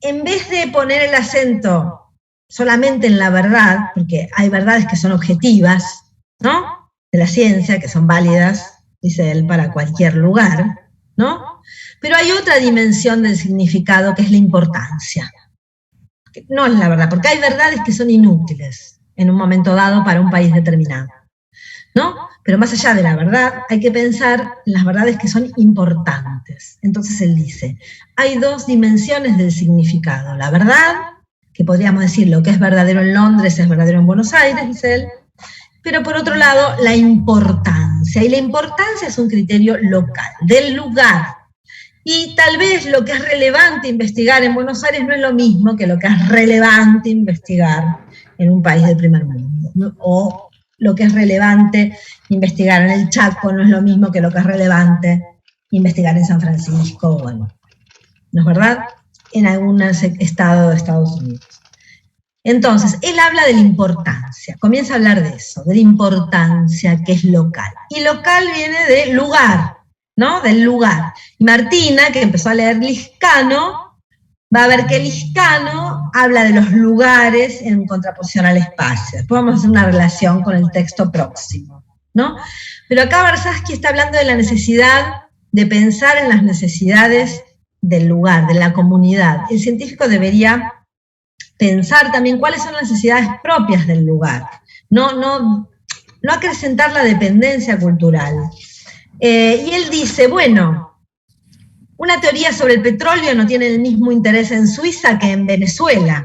en vez de poner el acento solamente en la verdad, porque hay verdades que son objetivas, ¿no?, de la ciencia, que son válidas, dice él, para cualquier lugar, ¿no? Pero hay otra dimensión del significado, que es la importancia. No es la verdad, porque hay verdades que son inútiles en un momento dado para un país determinado, ¿no? Pero más allá de la verdad, hay que pensar en las verdades que son importantes. Entonces él dice, hay dos dimensiones del significado. La verdad, que podríamos decir lo que es verdadero en Londres es verdadero en Buenos Aires, dice él, pero por otro lado, la importancia. Y la importancia es un criterio local, del lugar. Y tal vez lo que es relevante investigar en Buenos Aires no es lo mismo que lo que es relevante investigar en un país del primer mundo, ¿no? O lo que es relevante investigar en el Chaco no es lo mismo que lo que es relevante investigar en San Francisco, bueno, ¿no es verdad?, en algún estado de Estados Unidos. Entonces, él habla de la importancia, comienza a hablar de eso, de la importancia que es local. Y local viene de lugar, ¿no?, del lugar. Y Martina, que empezó a leer Liscano, va a ver que Liscano habla de los lugares en contraposición al espacio. Después vamos a hacer una relación con el texto próximo, ¿no? Pero acá Warshawski está hablando de la necesidad de pensar en las necesidades del lugar, de la comunidad. El científico debería pensar también cuáles son las necesidades propias del lugar, no acrecentar la dependencia cultural. Y él dice, bueno, Una teoría sobre el petróleo no tiene el mismo interés en Suiza que en Venezuela.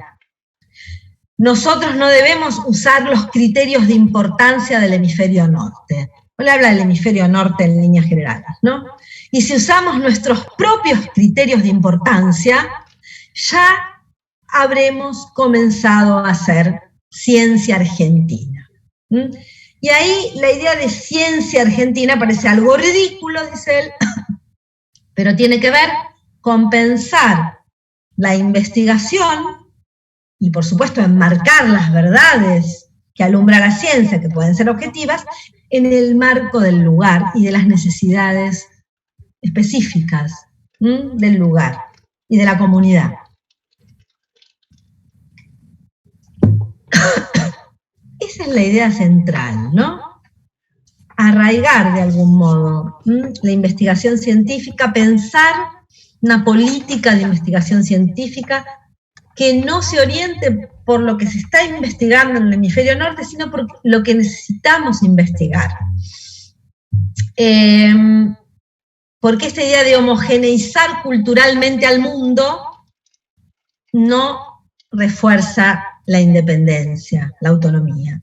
Nosotros no debemos usar los criterios de importancia del hemisferio norte. No le habla del hemisferio norte en líneas generales, ¿no? Y si usamos nuestros propios criterios de importancia, ya habremos comenzado a hacer ciencia argentina. Y ahí la idea de ciencia argentina parece algo ridículo, dice él, pero tiene que ver con pensar la investigación y, por supuesto, enmarcar las verdades que alumbra la ciencia, que pueden ser objetivas, en el marco del lugar y de las necesidades específicas del lugar y de la comunidad. Esa es la idea central, ¿no? Arraigar de algún modo la investigación científica, pensar una política de investigación científica que no se oriente por lo que se está investigando en el hemisferio norte, sino por lo que necesitamos investigar. Porque esta idea de homogeneizar culturalmente al mundo no refuerza la independencia, la autonomía,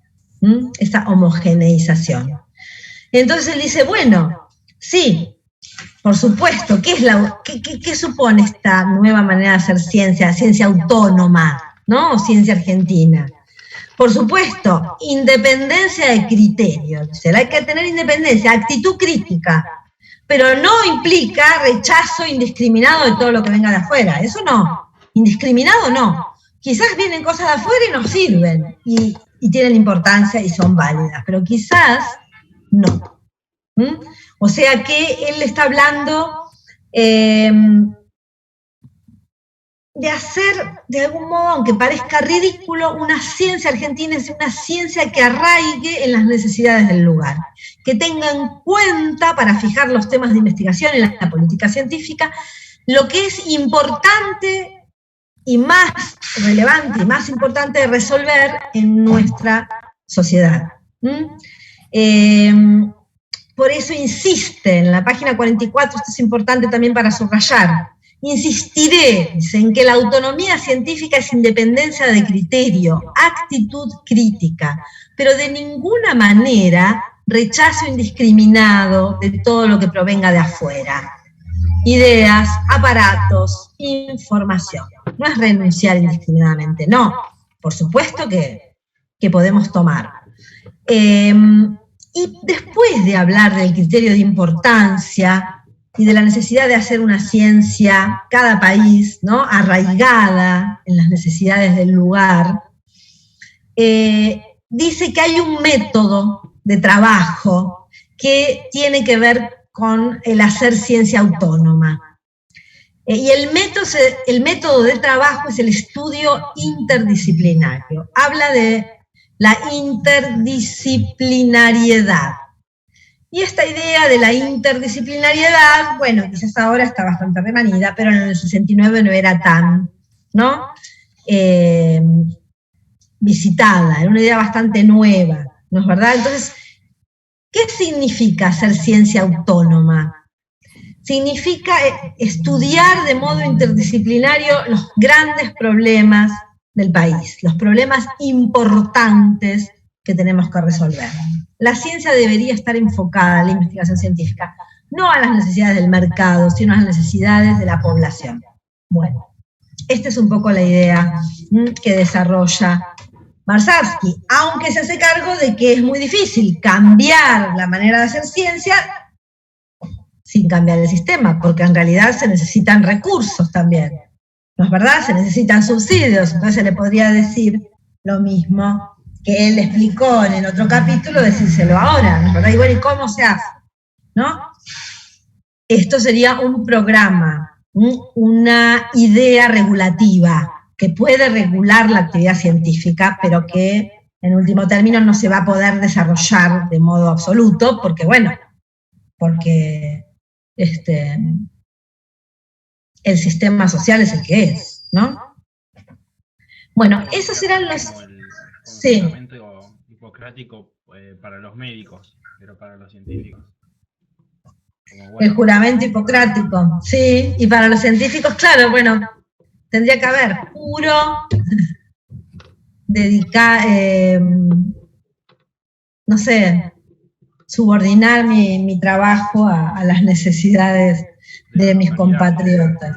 esa homogeneización. Entonces él dice, bueno, sí, por supuesto, ¿qué supone esta nueva manera de hacer ciencia, ciencia autónoma, ¿no? O ciencia argentina? Por supuesto, independencia de criterio. Hay que tener independencia, actitud crítica, pero no implica rechazo indiscriminado de todo lo que venga de afuera. Eso no, indiscriminado no. Quizás vienen cosas de afuera y nos sirven, y tienen importancia y son válidas, pero quizás no. O sea que él está hablando de hacer, de algún modo, aunque parezca ridículo, una ciencia argentina es una ciencia que arraigue en las necesidades del lugar, que tenga en cuenta, para fijar los temas de investigación en la política científica, lo que es importante y más relevante y más importante de resolver en nuestra sociedad. Por eso insiste en la página 44, esto es importante también para subrayar, insistiré, dice, en que la autonomía científica es independencia de criterio, actitud crítica, pero de ninguna manera rechazo indiscriminado de todo lo que provenga de afuera. Ideas, aparatos, información. No es renunciar indiscriminadamente, no. Por supuesto que podemos tomar. Y después de hablar del criterio de importancia y de la necesidad de hacer una ciencia, cada país, ¿no?, arraigada en las necesidades del lugar, dice que hay un método de trabajo que tiene que ver con el hacer ciencia autónoma. Y el método de trabajo es el estudio interdisciplinario. Habla de la interdisciplinariedad. Y esta idea de la interdisciplinariedad, bueno, quizás ahora está bastante remanida, pero en el 69 no era tan, ¿no?, visitada, era una idea bastante nueva, ¿no es verdad? Entonces, ¿qué significa hacer ciencia autónoma? Significa estudiar de modo interdisciplinario los grandes problemas del país, los problemas importantes que tenemos que resolver. La ciencia debería estar enfocada, la investigación científica, no a las necesidades del mercado, sino a las necesidades de la población. Bueno, esta es un poco la idea que desarrolla Warshawski, aunque se hace cargo de que es muy difícil cambiar la manera de hacer ciencia sin cambiar el sistema, porque en realidad se necesitan recursos también, ¿no es verdad? Se necesitan subsidios, entonces se le podría decir lo mismo que él explicó en el otro capítulo, decírselo ahora, ¿no es verdad? Y bueno, ¿y cómo se hace? ¿No? Esto sería un programa, una idea regulativa que puede regular la actividad científica, pero que en último término no se va a poder desarrollar de modo absoluto, porque bueno, porque el sistema social es el que es, ¿no? Bueno, esos eran los... Sí. Hipocrático para los médicos, pero para los científicos. El juramento hipocrático, sí, y para los científicos, claro, bueno, tendría que haber puro, dedicar, no sé, subordinar mi trabajo a las necesidades de mis compatriotas.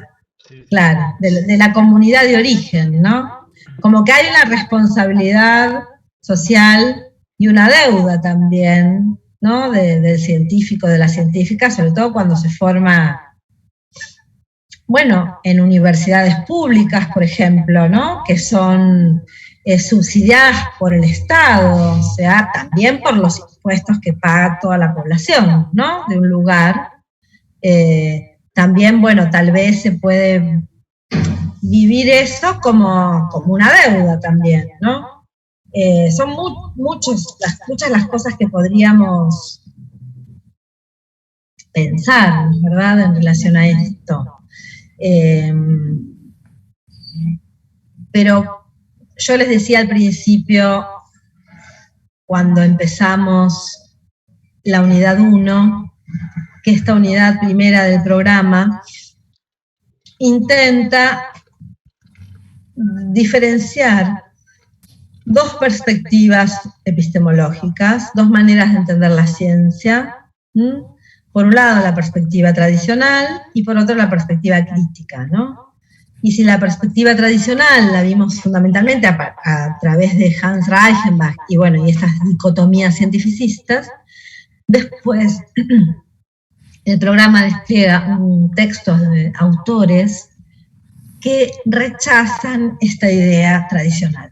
Claro, de la comunidad de origen, ¿no? Como que hay una responsabilidad social y una deuda también, ¿no? Del científico, de la científica, sobre todo cuando se forma, bueno, en universidades públicas, por ejemplo, ¿no? Que son subsidiadas por el Estado, o sea, también por los impuestos que paga toda la población, ¿no? De un lugar. También, bueno, tal vez se puede vivir eso como una deuda también, ¿no? Son muchas las cosas que podríamos pensar, ¿verdad?, en relación a esto. Pero yo les decía al principio, cuando empezamos la unidad 1, que esta unidad primera del programa intenta diferenciar dos perspectivas epistemológicas, dos maneras de entender la ciencia. Por un lado la perspectiva tradicional y por otro la perspectiva crítica, ¿no? Y si la perspectiva tradicional la vimos fundamentalmente a través de Hans Reichenbach y bueno, y estas dicotomías cientificistas, después el programa despliega textos de autores que rechazan esta idea tradicional.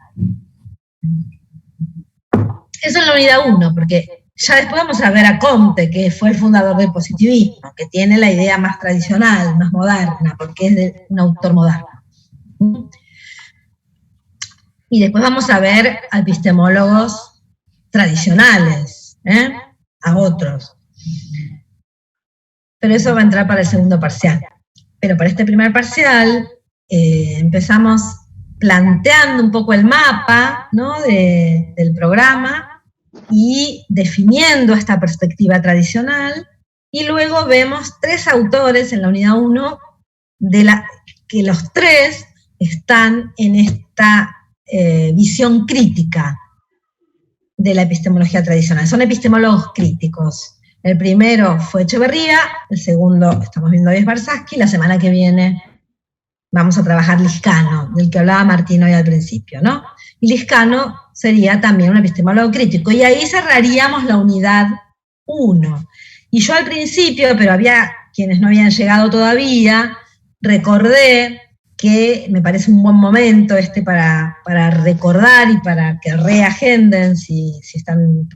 Eso es la unidad 1, porque ya después vamos a ver a Comte, que fue el fundador del positivismo, que tiene la idea más tradicional, más moderna, porque es de un autor moderno. Y después vamos a ver a epistemólogos tradicionales, a otros. Pero eso va a entrar para el segundo parcial. Pero para este primer parcial empezamos planteando un poco el mapa, ¿no?, del programa y definiendo esta perspectiva tradicional, y luego vemos 3 autores en la unidad 1, que los 3 están en esta visión crítica de la epistemología tradicional. Son epistemólogos críticos. El primero fue Echeverría, el segundo estamos viendo hoy es Barsaski, la semana que viene vamos a trabajar Lizcano, del que hablaba Martín hoy al principio, ¿no? Y Lizcano sería también un epistemólogo crítico, y ahí cerraríamos la unidad 1. Y yo al principio, pero había quienes no habían llegado todavía, recordé que me parece un buen momento para recordar y para que reagenden si se han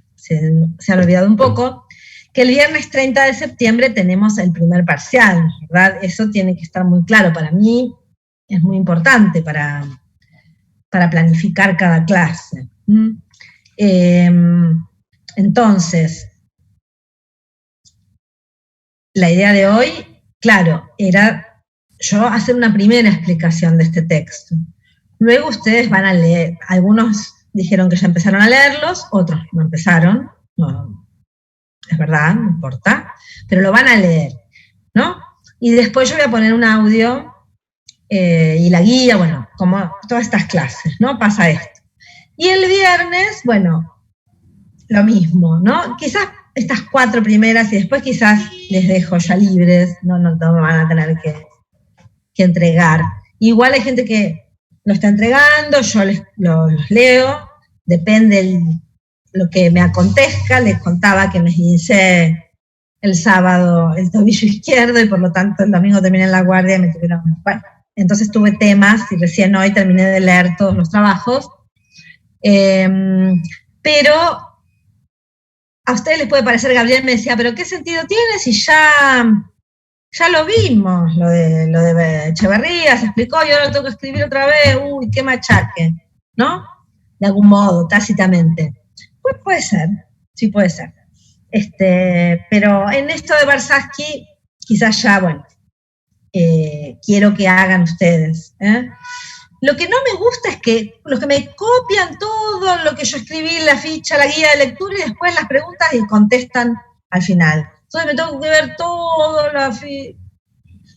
olvidado un poco, que el viernes 30 de septiembre tenemos el primer parcial, ¿verdad? Eso tiene que estar muy claro. Para mí es muy importante para planificar cada clase. Entonces, la idea de hoy, claro, era yo hacer una primera explicación de este texto. Luego ustedes van a leer, algunos dijeron que ya empezaron a leerlos, otros no empezaron, no, es verdad, no importa, pero lo van a leer, ¿no? Y después yo voy a poner un audio y la guía, bueno, como todas estas clases, ¿no? Pasa esto. Y el viernes, bueno, lo mismo, ¿no? Quizás estas 4 primeras y después quizás les dejo ya libres, no me van a tener que entregar. Igual hay gente que lo está entregando, yo los leo, depende lo que me acontezca. Les contaba que me hice el sábado el tobillo izquierdo y por lo tanto el domingo terminé en la guardia y me tuvieron, bueno, entonces tuve temas y recién hoy terminé de leer todos los trabajos. Pero a ustedes les puede parecer, Gabriel me decía, pero ¿qué sentido tiene si ya lo vimos, lo de Echeverría, se explicó y ahora lo tengo que escribir otra vez, uy, qué machaque, ¿no? De algún modo, tácitamente. Pues puede ser, sí puede ser. Pero en esto de Barsaski, quizás ya, bueno, quiero que hagan ustedes. Lo que no me gusta es que los que me copian todo lo que yo escribí, la ficha, la guía de lectura y después las preguntas y contestan al final. Entonces me tengo que ver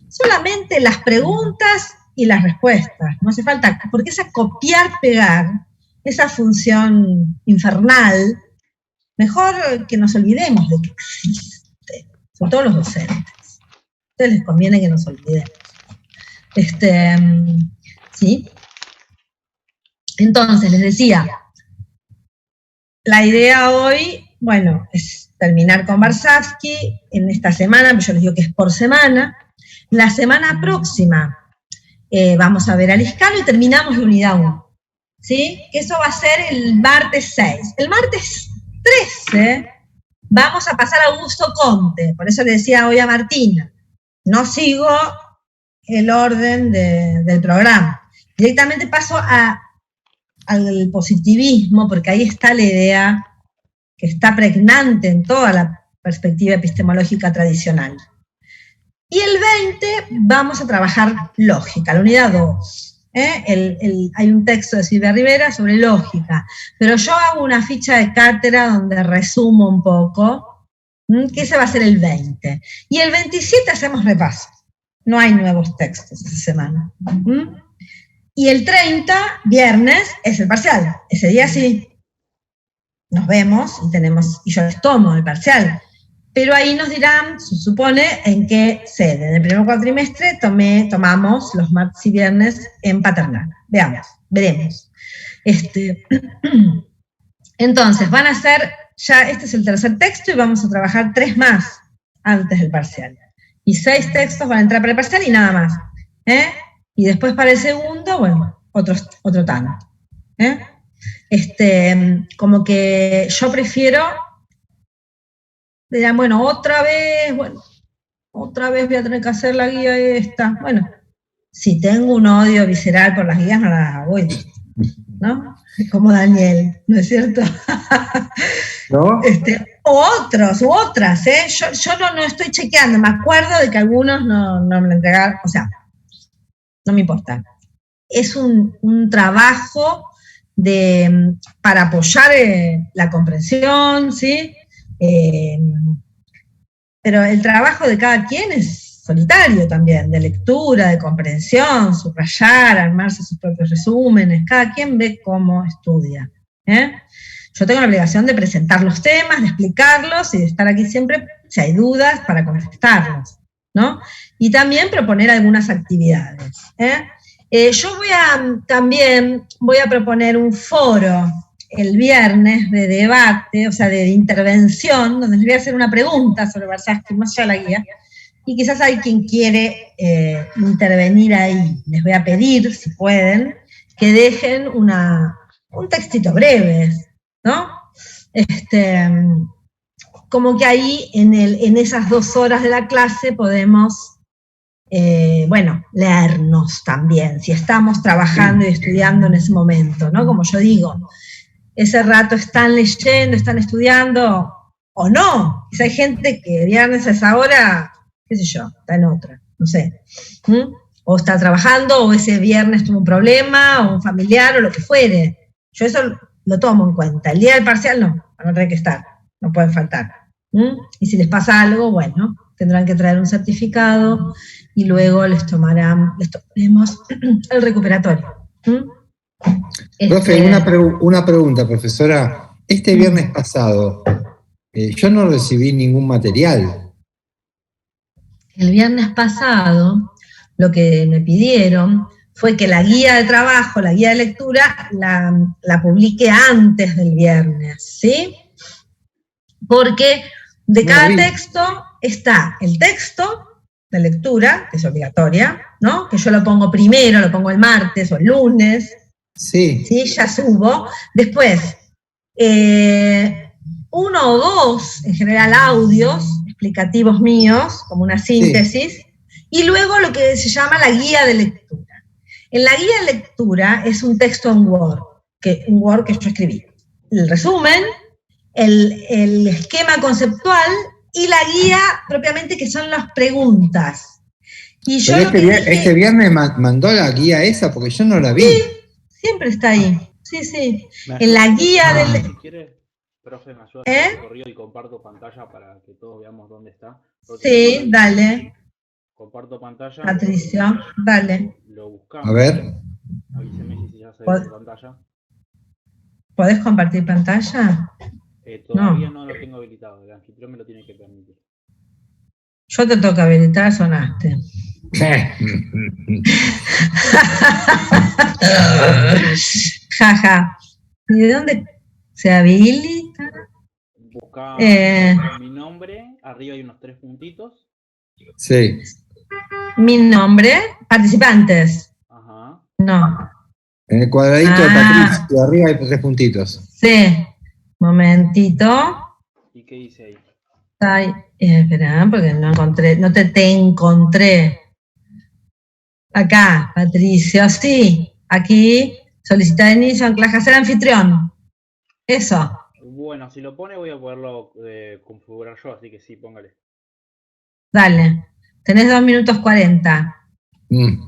solamente las preguntas y las respuestas. No hace falta, porque esa copiar, pegar, esa función infernal, mejor que nos olvidemos de que existe, sobre todo los docentes. A ustedes les conviene que nos olvidemos. ¿Sí? Entonces, les decía, la idea hoy, bueno, es terminar con Varsavsky en esta semana, yo les digo que es por semana. La semana próxima vamos a ver a Liscano y terminamos la unidad 1. ¿Sí? Que eso va a ser el martes 6. El martes 13 vamos a pasar a Augusto Comte, por eso le decía hoy a Martina, no sigo el orden del programa. Directamente paso al positivismo, porque ahí está la idea que está pregnante en toda la perspectiva epistemológica tradicional. Y el 20 vamos a trabajar lógica, la unidad 2. Hay un texto de Silvia Rivera sobre lógica, pero yo hago una ficha de cátedra donde resumo un poco, que ese va a ser el 20. Y el 27 hacemos repaso. No hay nuevos textos esa semana. Y el 30, viernes, es el parcial. Ese día sí. Nos vemos y yo les tomo el parcial. Pero ahí nos dirán, se supone, en qué sede. En el primer cuatrimestre tomamos los martes y viernes en Paternal. Veremos. Entonces, van a ser, ya este es el tercer texto y vamos a trabajar 3 más antes del parcial. Y 6 textos van a entrar para el parcial y nada más. Y después para el segundo, bueno, otro tanto. Como que yo prefiero, dirán, bueno, otra vez voy a tener que hacer la guía esta. Bueno, si tengo un odio visceral por las guías, no las hago, ¿no? Como Daniel, ¿no es cierto? ¿No? U otras, Yo no estoy chequeando, me acuerdo de que algunos no me lo entregaron, o sea, no me importa. Es un trabajo para apoyar la comprensión, ¿sí? Pero el trabajo de cada quien es solitario también, de lectura, de comprensión, subrayar, armarse sus propios resúmenes, cada quien ve cómo estudia. Yo tengo la obligación de presentar los temas, de explicarlos y de estar aquí siempre, si hay dudas, para contestarlos, ¿no? Y también proponer algunas actividades. Yo también voy a proponer un foro el viernes de debate, o sea, de intervención, donde les voy a hacer una pregunta sobre Varsavsky, más allá de la guía, y quizás hay quien quiere intervenir ahí. Les voy a pedir, si pueden, que dejen un textito breve, ¿no? Como que ahí, en esas 2 horas de la clase, podemos, leernos también, si estamos trabajando y estudiando en ese momento, ¿no? Como yo digo, ese rato están leyendo, están estudiando, o no. Quizá hay gente que viernes a esa hora, qué sé yo, está en otra, no sé. O está trabajando, o ese viernes tuvo un problema, o un familiar, o lo que fuere. Yo eso lo tomo en cuenta. El día del parcial no tener que estar, no pueden faltar. Y si les pasa algo, bueno, tendrán que traer un certificado y luego les tomaremos el recuperatorio. Profe, una pregunta, profesora. Este viernes pasado, yo no recibí ningún material. El viernes pasado, lo que me pidieron fue que la guía de trabajo, la guía de lectura, la publique antes del viernes, ¿sí? Porque de cada texto está el texto de lectura, que es obligatoria, ¿no? Que yo lo pongo primero, lo pongo el martes o el lunes. Sí. ¿Sí? Ya subo. Después, 1 o 2, en general, audios explicativos míos, como una síntesis, sí. Y luego lo que se llama la guía de lectura. En la guía de lectura es un texto en Word, que yo escribí. El resumen, el esquema conceptual y la guía propiamente, que son las preguntas. Y yo este viernes mandó la guía esa, porque yo no la vi. Sí, siempre está ahí. Sí. En la guía del... Profe, ¿me ayuda a hacer el recorrido y comparto pantalla para que todos veamos dónde está? Sí, dale. Comparto pantalla. Patricio, dale. Lo buscamos. A ver. Avíseme si ya se ve por pantalla. ¿Podés compartir pantalla? Todavía no lo tengo habilitado. El anfitrión me lo tiene que permitir. Yo te toca habilitar, sonaste. Jaja. ¿Y de dónde se habilita? Busca mi nombre. Arriba hay unos 3 puntitos. Sí. Mi nombre. Participantes. Ajá. No. En el cuadradito de Patricio, arriba hay 3 puntitos. Sí. Momentito. ¿Y qué dice ahí? Ay, espera, porque no encontré, no te encontré. Acá, Patricio, sí. Aquí, solicitar inicio, anclaje, ser anfitrión. Eso. Bueno, si lo pone voy a poderlo configurar yo, así que sí, póngale. Dale. Tenés 2 minutos 40. Genial.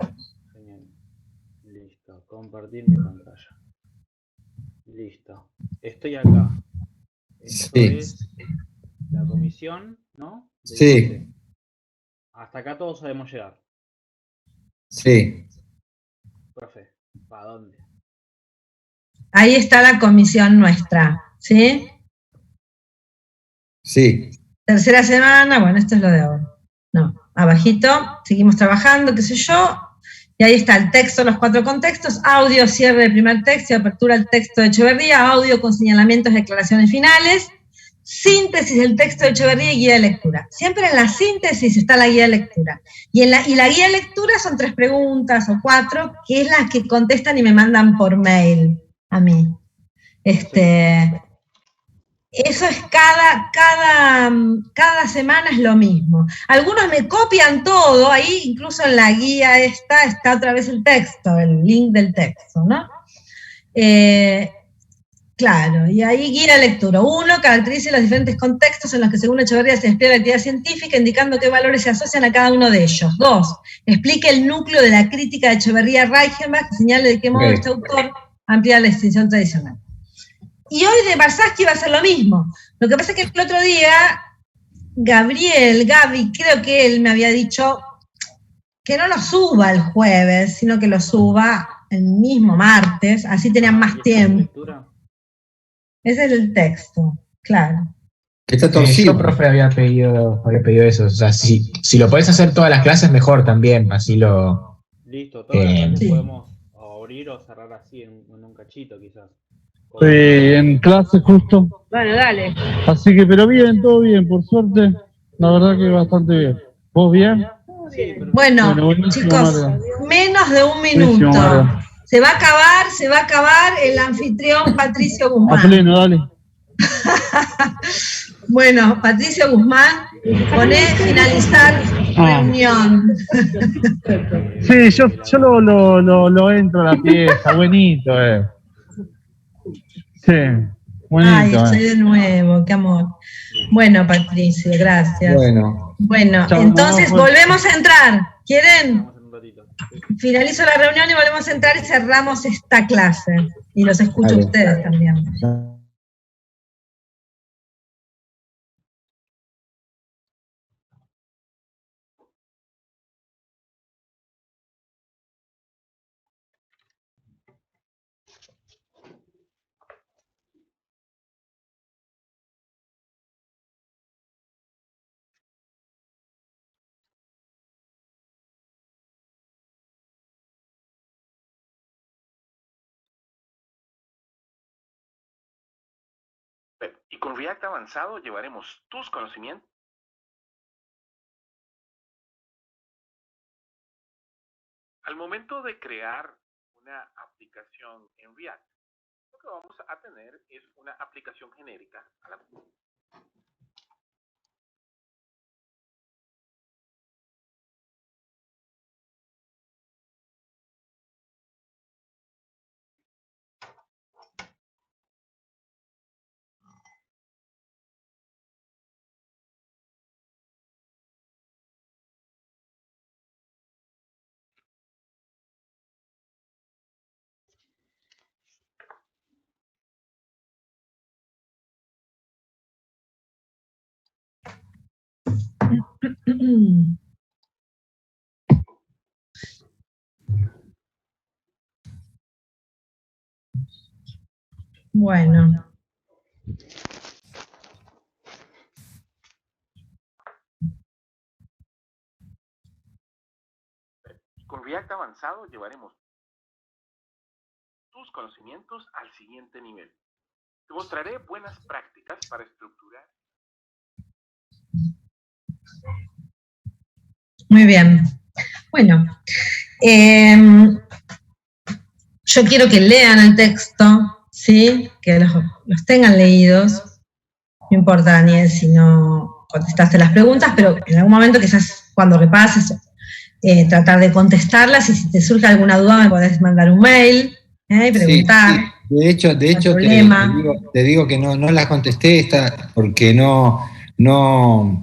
Listo. Compartir mi pantalla. Listo. Estoy acá. Esto es la comisión, ¿no? Sí. Hasta acá todos sabemos llegar. Sí. Profe, ¿para dónde? Ahí está la comisión nuestra, ¿sí? Sí. Tercera semana, bueno, esto es lo de ahora. No, abajito, seguimos trabajando, qué sé yo. Y ahí está el texto, los 4 contextos, audio, cierre del primer texto y apertura del texto de Echeverría, audio con señalamientos, declaraciones finales, síntesis del texto de Echeverría y guía de lectura. Siempre en la síntesis está la guía de lectura. Y la guía de lectura son 3 preguntas o 4, que es las que contestan y me mandan por mail a mí. Eso es cada semana es lo mismo. Algunos me copian todo, ahí incluso en la guía está otra vez el texto, el link del texto, ¿no? Claro, y ahí guía de lectura. 1, caracteriza los diferentes contextos en los que según Echeverría se despliega la actividad científica, indicando qué valores se asocian a cada uno de ellos. 2, explique el núcleo de la crítica de Echeverría-Reichenbach, que señale de qué modo este autor amplía la distinción tradicional. Y hoy de Barsaski va a ser lo mismo. Lo que pasa es que el otro día, Gaby, creo que él me había dicho que no lo suba el jueves, sino que lo suba el mismo martes, así tenían más tiempo. Ese es el texto, claro. Está torcido. Yo, profe, había pedido eso. O sea, si lo podés hacer todas las clases, mejor también. Así lo... Listo, todas las clases podemos abrir o cerrar así en un cachito quizás. En clase justo. Bueno, dale. Así que, pero bien, todo bien, por suerte. La verdad que bastante bien. ¿Vos bien? Sí, bueno chicos, Mario. Menos de un minuto. Se va a acabar el anfitrión Patricio Guzmán. A pleno, dale. Bueno, Patricio Guzmán, poné finalizar reunión. Sí, yo lo entro a la pieza, buenito, Sí, buenito. Ay, estoy de nuevo, qué amor. Bueno, Patricio, gracias. Bueno, chau, entonces volvemos a entrar. ¿Quieren? Finalizo la reunión y volvemos a entrar y cerramos esta clase. Y los escucho a ustedes también. Y con React avanzado llevaremos tus conocimientos. Al momento de crear una aplicación en React, lo que vamos a tener es una aplicación genérica a la Bueno. Con React avanzado llevaremos tus conocimientos al siguiente nivel. Te mostraré buenas prácticas para estructurar. Muy bien. Bueno, yo quiero que lean el texto, ¿sí? Que los tengan leídos. No importa, Daniel, si no contestaste las preguntas, pero en algún momento quizás cuando repases, tratar de contestarlas, y si te surge alguna duda me podés mandar un mail, preguntar. Sí. De hecho te digo que no las contesté porque no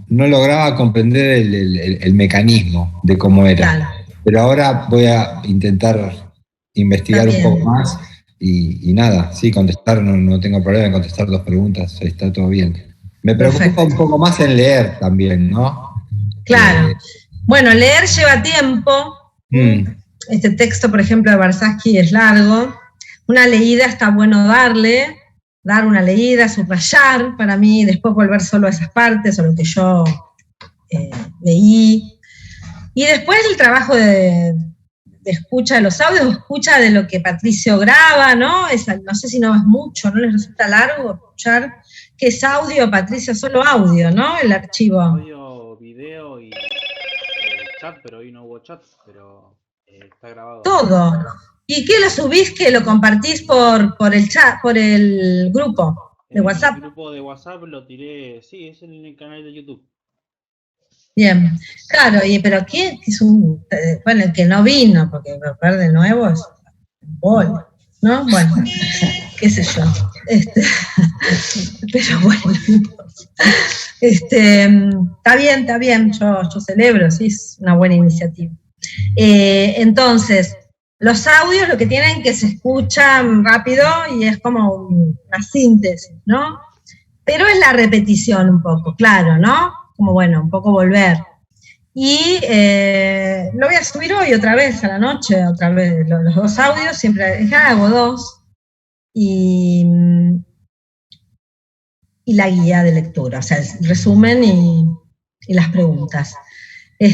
lograba comprender el mecanismo de cómo era. Claro. Pero ahora voy a intentar investigar un poco más y nada, sí, contestar, no tengo problema en contestar 2 preguntas, está todo bien. Me preocupa un poco más en leer también, ¿no? Claro. Bueno, leer lleva tiempo. Este texto, por ejemplo, de Barsaski es largo. Una leída está bueno dar una leída, subrayar para mí, después volver solo a esas partes o lo que yo leí. Y después el trabajo de escucha de los audios, escucha de lo que Patricio graba, ¿no? No sé si no es mucho, ¿no les resulta largo escuchar? ¿Qué es audio, Patricio? Solo audio, ¿no? El archivo. Audio, video y chat, pero hoy no hubo chat, pero está grabado. Todo. ¿Y qué lo subís, que lo compartís por el chat, por el grupo de WhatsApp? El grupo de WhatsApp lo tiré, sí, es en el canal de YouTube. Bien, claro, pero ¿qué es bueno, el que no vino, porque ver de nuevo es un bol, ¿no? Bueno, qué sé yo. Pero bueno, está bien, yo celebro, sí, es una buena iniciativa. Entonces, los audios lo que tienen que se escuchan rápido y es como una síntesis, ¿no? Pero es la repetición un poco, claro, ¿no? Como bueno, un poco volver. Y lo voy a subir hoy otra vez a la noche, otra vez, los 2 audios, siempre hago 2. Y la guía de lectura, o sea, el resumen y las preguntas. Y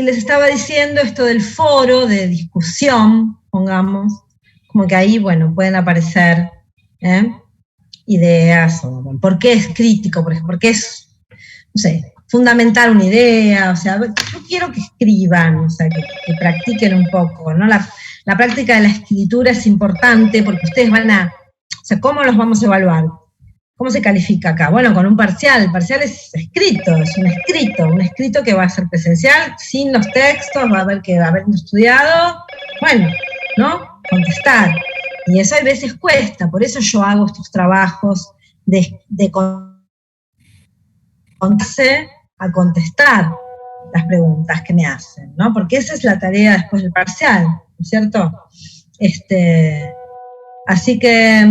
les estaba diciendo esto del foro de discusión, pongamos, como que ahí, bueno, pueden aparecer ideas, o por qué es crítico, por ejemplo, por qué es, no sé, fundamentar una idea, o sea, yo quiero que escriban, o sea, que practiquen un poco, ¿no? La práctica de la escritura es importante porque ustedes o sea, ¿cómo los vamos a evaluar? ¿Cómo se califica acá? Bueno, con un parcial. El parcial es escrito, es un escrito que va a ser presencial, sin los textos, va a haber que haber estudiado, bueno, ¿no? Contestar. Y eso a veces cuesta, por eso yo hago estos trabajos de contarse a contestar las preguntas que me hacen, ¿no? Porque esa es la tarea después del parcial, ¿no es cierto? Así que,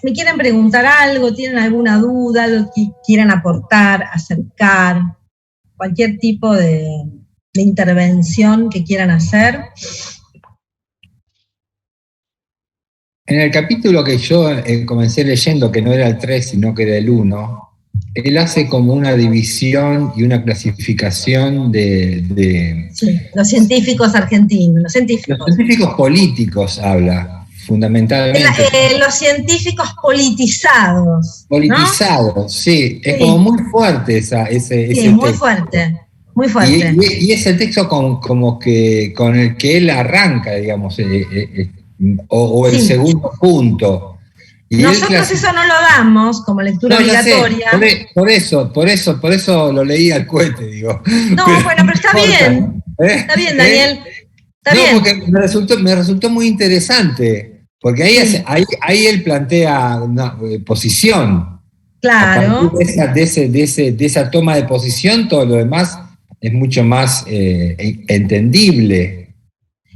¿me quieren preguntar algo? ¿Tienen alguna duda? ¿Algo que quieran aportar, acercar? Cualquier tipo de intervención que quieran hacer. En el capítulo que yo comencé leyendo, que no era el 3, sino que era el 1, él hace como una división y una clasificación de sí, los científicos argentinos, los científicos políticos habla, fundamentalmente. Los científicos politizados. Politizados, ¿no? Sí, es como muy fuerte ese sí, muy texto. Muy fuerte. Y es el texto como que con el que él arranca, digamos, o el segundo punto. Y nosotros eso no lo damos como lectura obligatoria. Sé, por eso lo leí al cohete, digo. No, pero está bien. Está bien, Daniel. Está bien. Porque me resultó muy interesante, porque ahí él plantea una posición. Claro. De esa toma de posición, todo lo demás es mucho más entendible.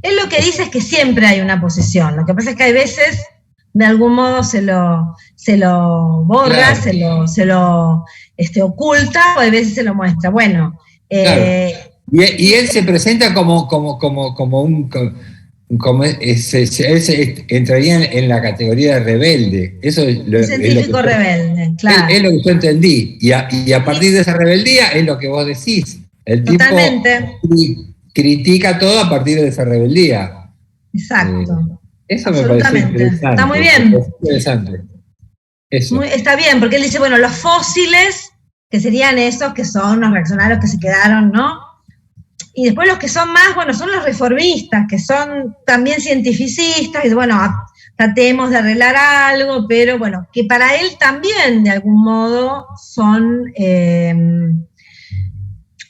Él lo que dice es que siempre hay una posición. Lo que pasa es que hay veces, de algún modo, se lo borra, claro. se lo oculta o a veces se lo muestra. Bueno, claro. Y él se presenta como él entraría en la categoría de rebelde. Eso es lo, científico es rebelde, claro. Es lo que yo entendí. Y a partir de esa rebeldía es lo que vos decís. El totalmente. Tipo critica todo a partir de esa rebeldía. Exacto. Eso me parece interesante. Está muy bien. Interesante. Eso. Está bien, porque él dice, bueno, los fósiles, que serían esos que son los reaccionarios que se quedaron, ¿no? Y después los que son más, bueno, son los reformistas, que son también cientificistas, y bueno, tratemos de arreglar algo, pero bueno, que para él también, de algún modo, son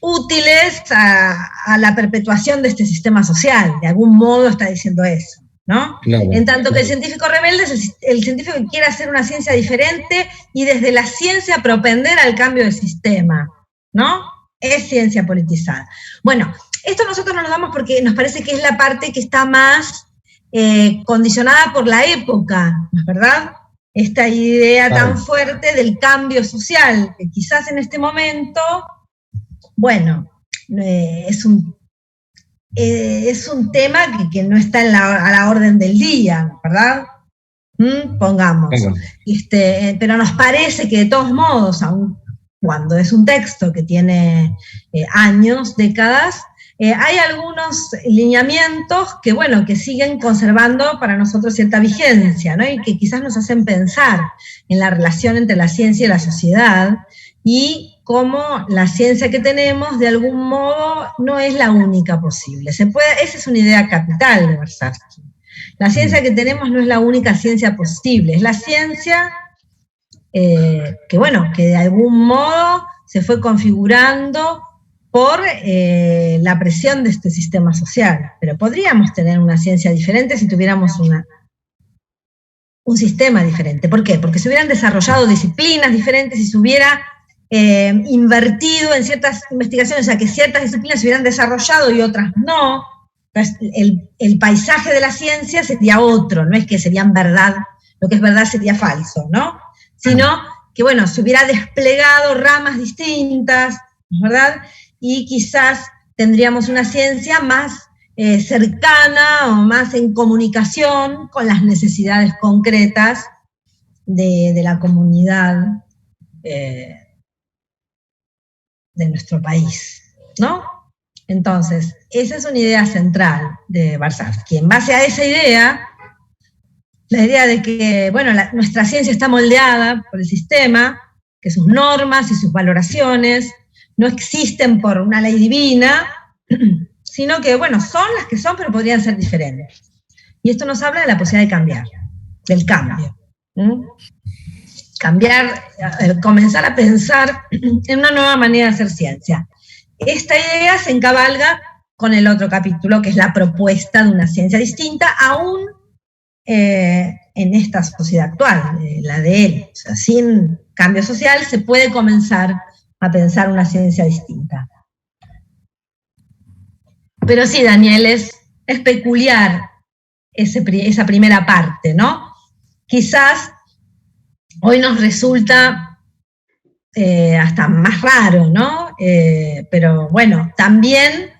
útiles a la perpetuación de este sistema social, de algún modo está diciendo eso, ¿no? Claro, en tanto que el científico rebelde es el científico que quiere hacer una ciencia diferente y desde la ciencia propender al cambio del sistema, ¿no? Es ciencia politizada. Bueno, esto nosotros nos lo damos porque nos parece que es la parte que está más condicionada por la época, ¿no es verdad? Esta idea tan fuerte del cambio social, que quizás en este momento, bueno, es un tema que no está a la orden del día, ¿verdad? Pongamos. Pero nos parece que de todos modos, aun cuando es un texto que tiene años, décadas, hay algunos lineamientos que, bueno, que siguen conservando para nosotros cierta vigencia, ¿no? Y que quizás nos hacen pensar en la relación entre la ciencia y la sociedad y cómo la ciencia que tenemos, de algún modo, no es la única posible. Esa es una idea capital de Warshawski. La ciencia que tenemos no es la única ciencia posible, es la ciencia que, bueno, que de algún modo se fue configurando por la presión de este sistema social. Pero podríamos tener una ciencia diferente si tuviéramos un sistema diferente. ¿Por qué? Porque se hubieran desarrollado disciplinas diferentes y se hubiera invertido en ciertas investigaciones, o sea, que ciertas disciplinas se hubieran desarrollado y otras no. Entonces, el paisaje de la ciencia sería otro, no es que serían verdad, lo que es verdad sería falso, ¿no? Sino que, bueno, se hubiera desplegado ramas distintas, ¿verdad? Y quizás tendríamos una ciencia más cercana o más en comunicación con las necesidades concretas de la comunidad de nuestro país, ¿no? Entonces, esa es una idea central de Warshawski. En base a esa idea, la idea de que, bueno, nuestra ciencia está moldeada por el sistema, que sus normas y sus valoraciones no existen por una ley divina, sino que, bueno, son las que son, pero podrían ser diferentes. Y esto nos habla de la posibilidad de cambiar, del cambio. Cambiar, comenzar a pensar en una nueva manera de hacer ciencia. Esta idea se encabalga con el otro capítulo, que es la propuesta de una ciencia distinta, aún en esta sociedad actual, la de él. O sea, sin cambio social se puede comenzar a pensar una ciencia distinta. Pero sí, Daniel, es peculiar esa primera parte, ¿no? Quizás hoy nos resulta hasta más raro, ¿no? Pero bueno, también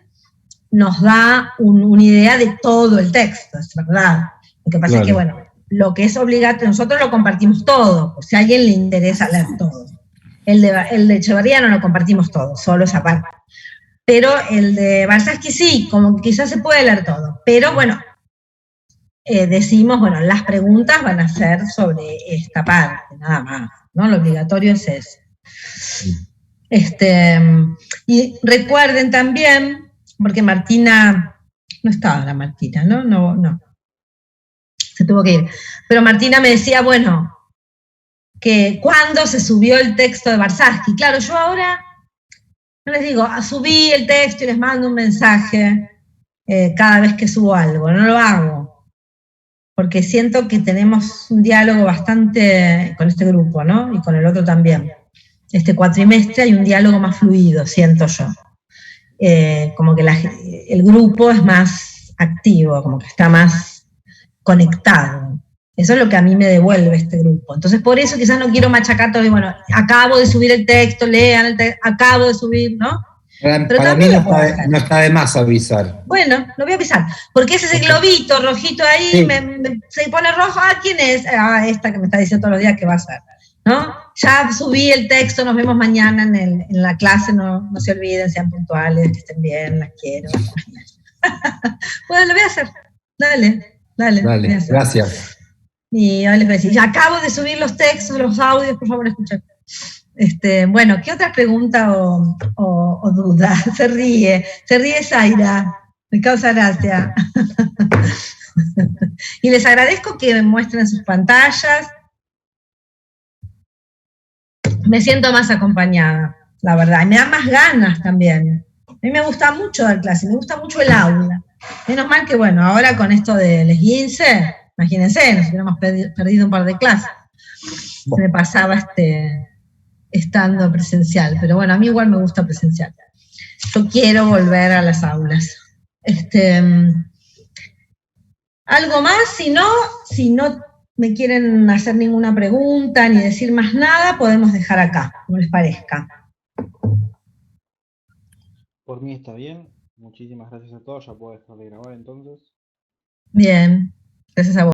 nos da una idea de todo el texto, es verdad. Lo que pasa es que, bueno, lo que es obligatorio, nosotros lo compartimos todo, por si a alguien le interesa leer todo. El de Echeverría no lo compartimos todo, solo esa parte. Pero el de Warshawski sí, como que quizás se puede leer todo. Pero bueno, decimos, bueno, las preguntas van a ser sobre esta parte, nada más, ¿no? Lo obligatorio es eso. Y recuerden también, porque Martina, no estaba la Martina, ¿no? No. Se tuvo que ir. Pero Martina me decía, bueno, que cuando se subió el texto de Warshawski. Claro, yo ahora, no les digo, subí el texto y les mando un mensaje cada vez que subo algo, no lo hago. Porque siento que tenemos un diálogo bastante con este grupo, ¿no? Y con el otro también. Este cuatrimestre hay un diálogo más fluido, siento yo. Como que el grupo es más activo, como que está más conectado. Eso es lo que a mí me devuelve este grupo. Entonces, por eso quizás no quiero machacar todo, y bueno, acabo de subir el texto, lean el texto, acabo de subir, ¿no? Para mí no está de más avisar. Bueno, lo voy a avisar, porque es ese globito rojito ahí, Sí. se pone rojo, ¿quién es? Esta que me está diciendo todos los días que va a ser, ¿no? Ya subí el texto, nos vemos mañana en la clase, no se olviden, sean puntuales, que estén bien, las quiero. Bueno, lo voy a hacer, dale. Gracias. Y ahora les voy a decir, ya acabo de subir los textos, los audios, por favor, escuchen. Bueno, ¿qué otra pregunta o duda? Se ríe Zaira, me causa gracia. Y les agradezco que me muestren sus pantallas. Me siento más acompañada, la verdad, y me da más ganas también. A mí me gusta mucho dar clase, me gusta mucho el aula. Menos mal que, bueno, ahora con esto del esguince, imagínense, nos hubiéramos perdido un par de clases. Se me pasaba estando presencial, pero bueno, a mí igual me gusta presencial. Yo quiero volver a las aulas. ¿Algo más? Si no me quieren hacer ninguna pregunta ni decir más nada, podemos dejar acá, como les parezca. Por mí está bien. Muchísimas gracias a todos. Ya puedo dejar de grabar entonces. Bien, gracias a vos.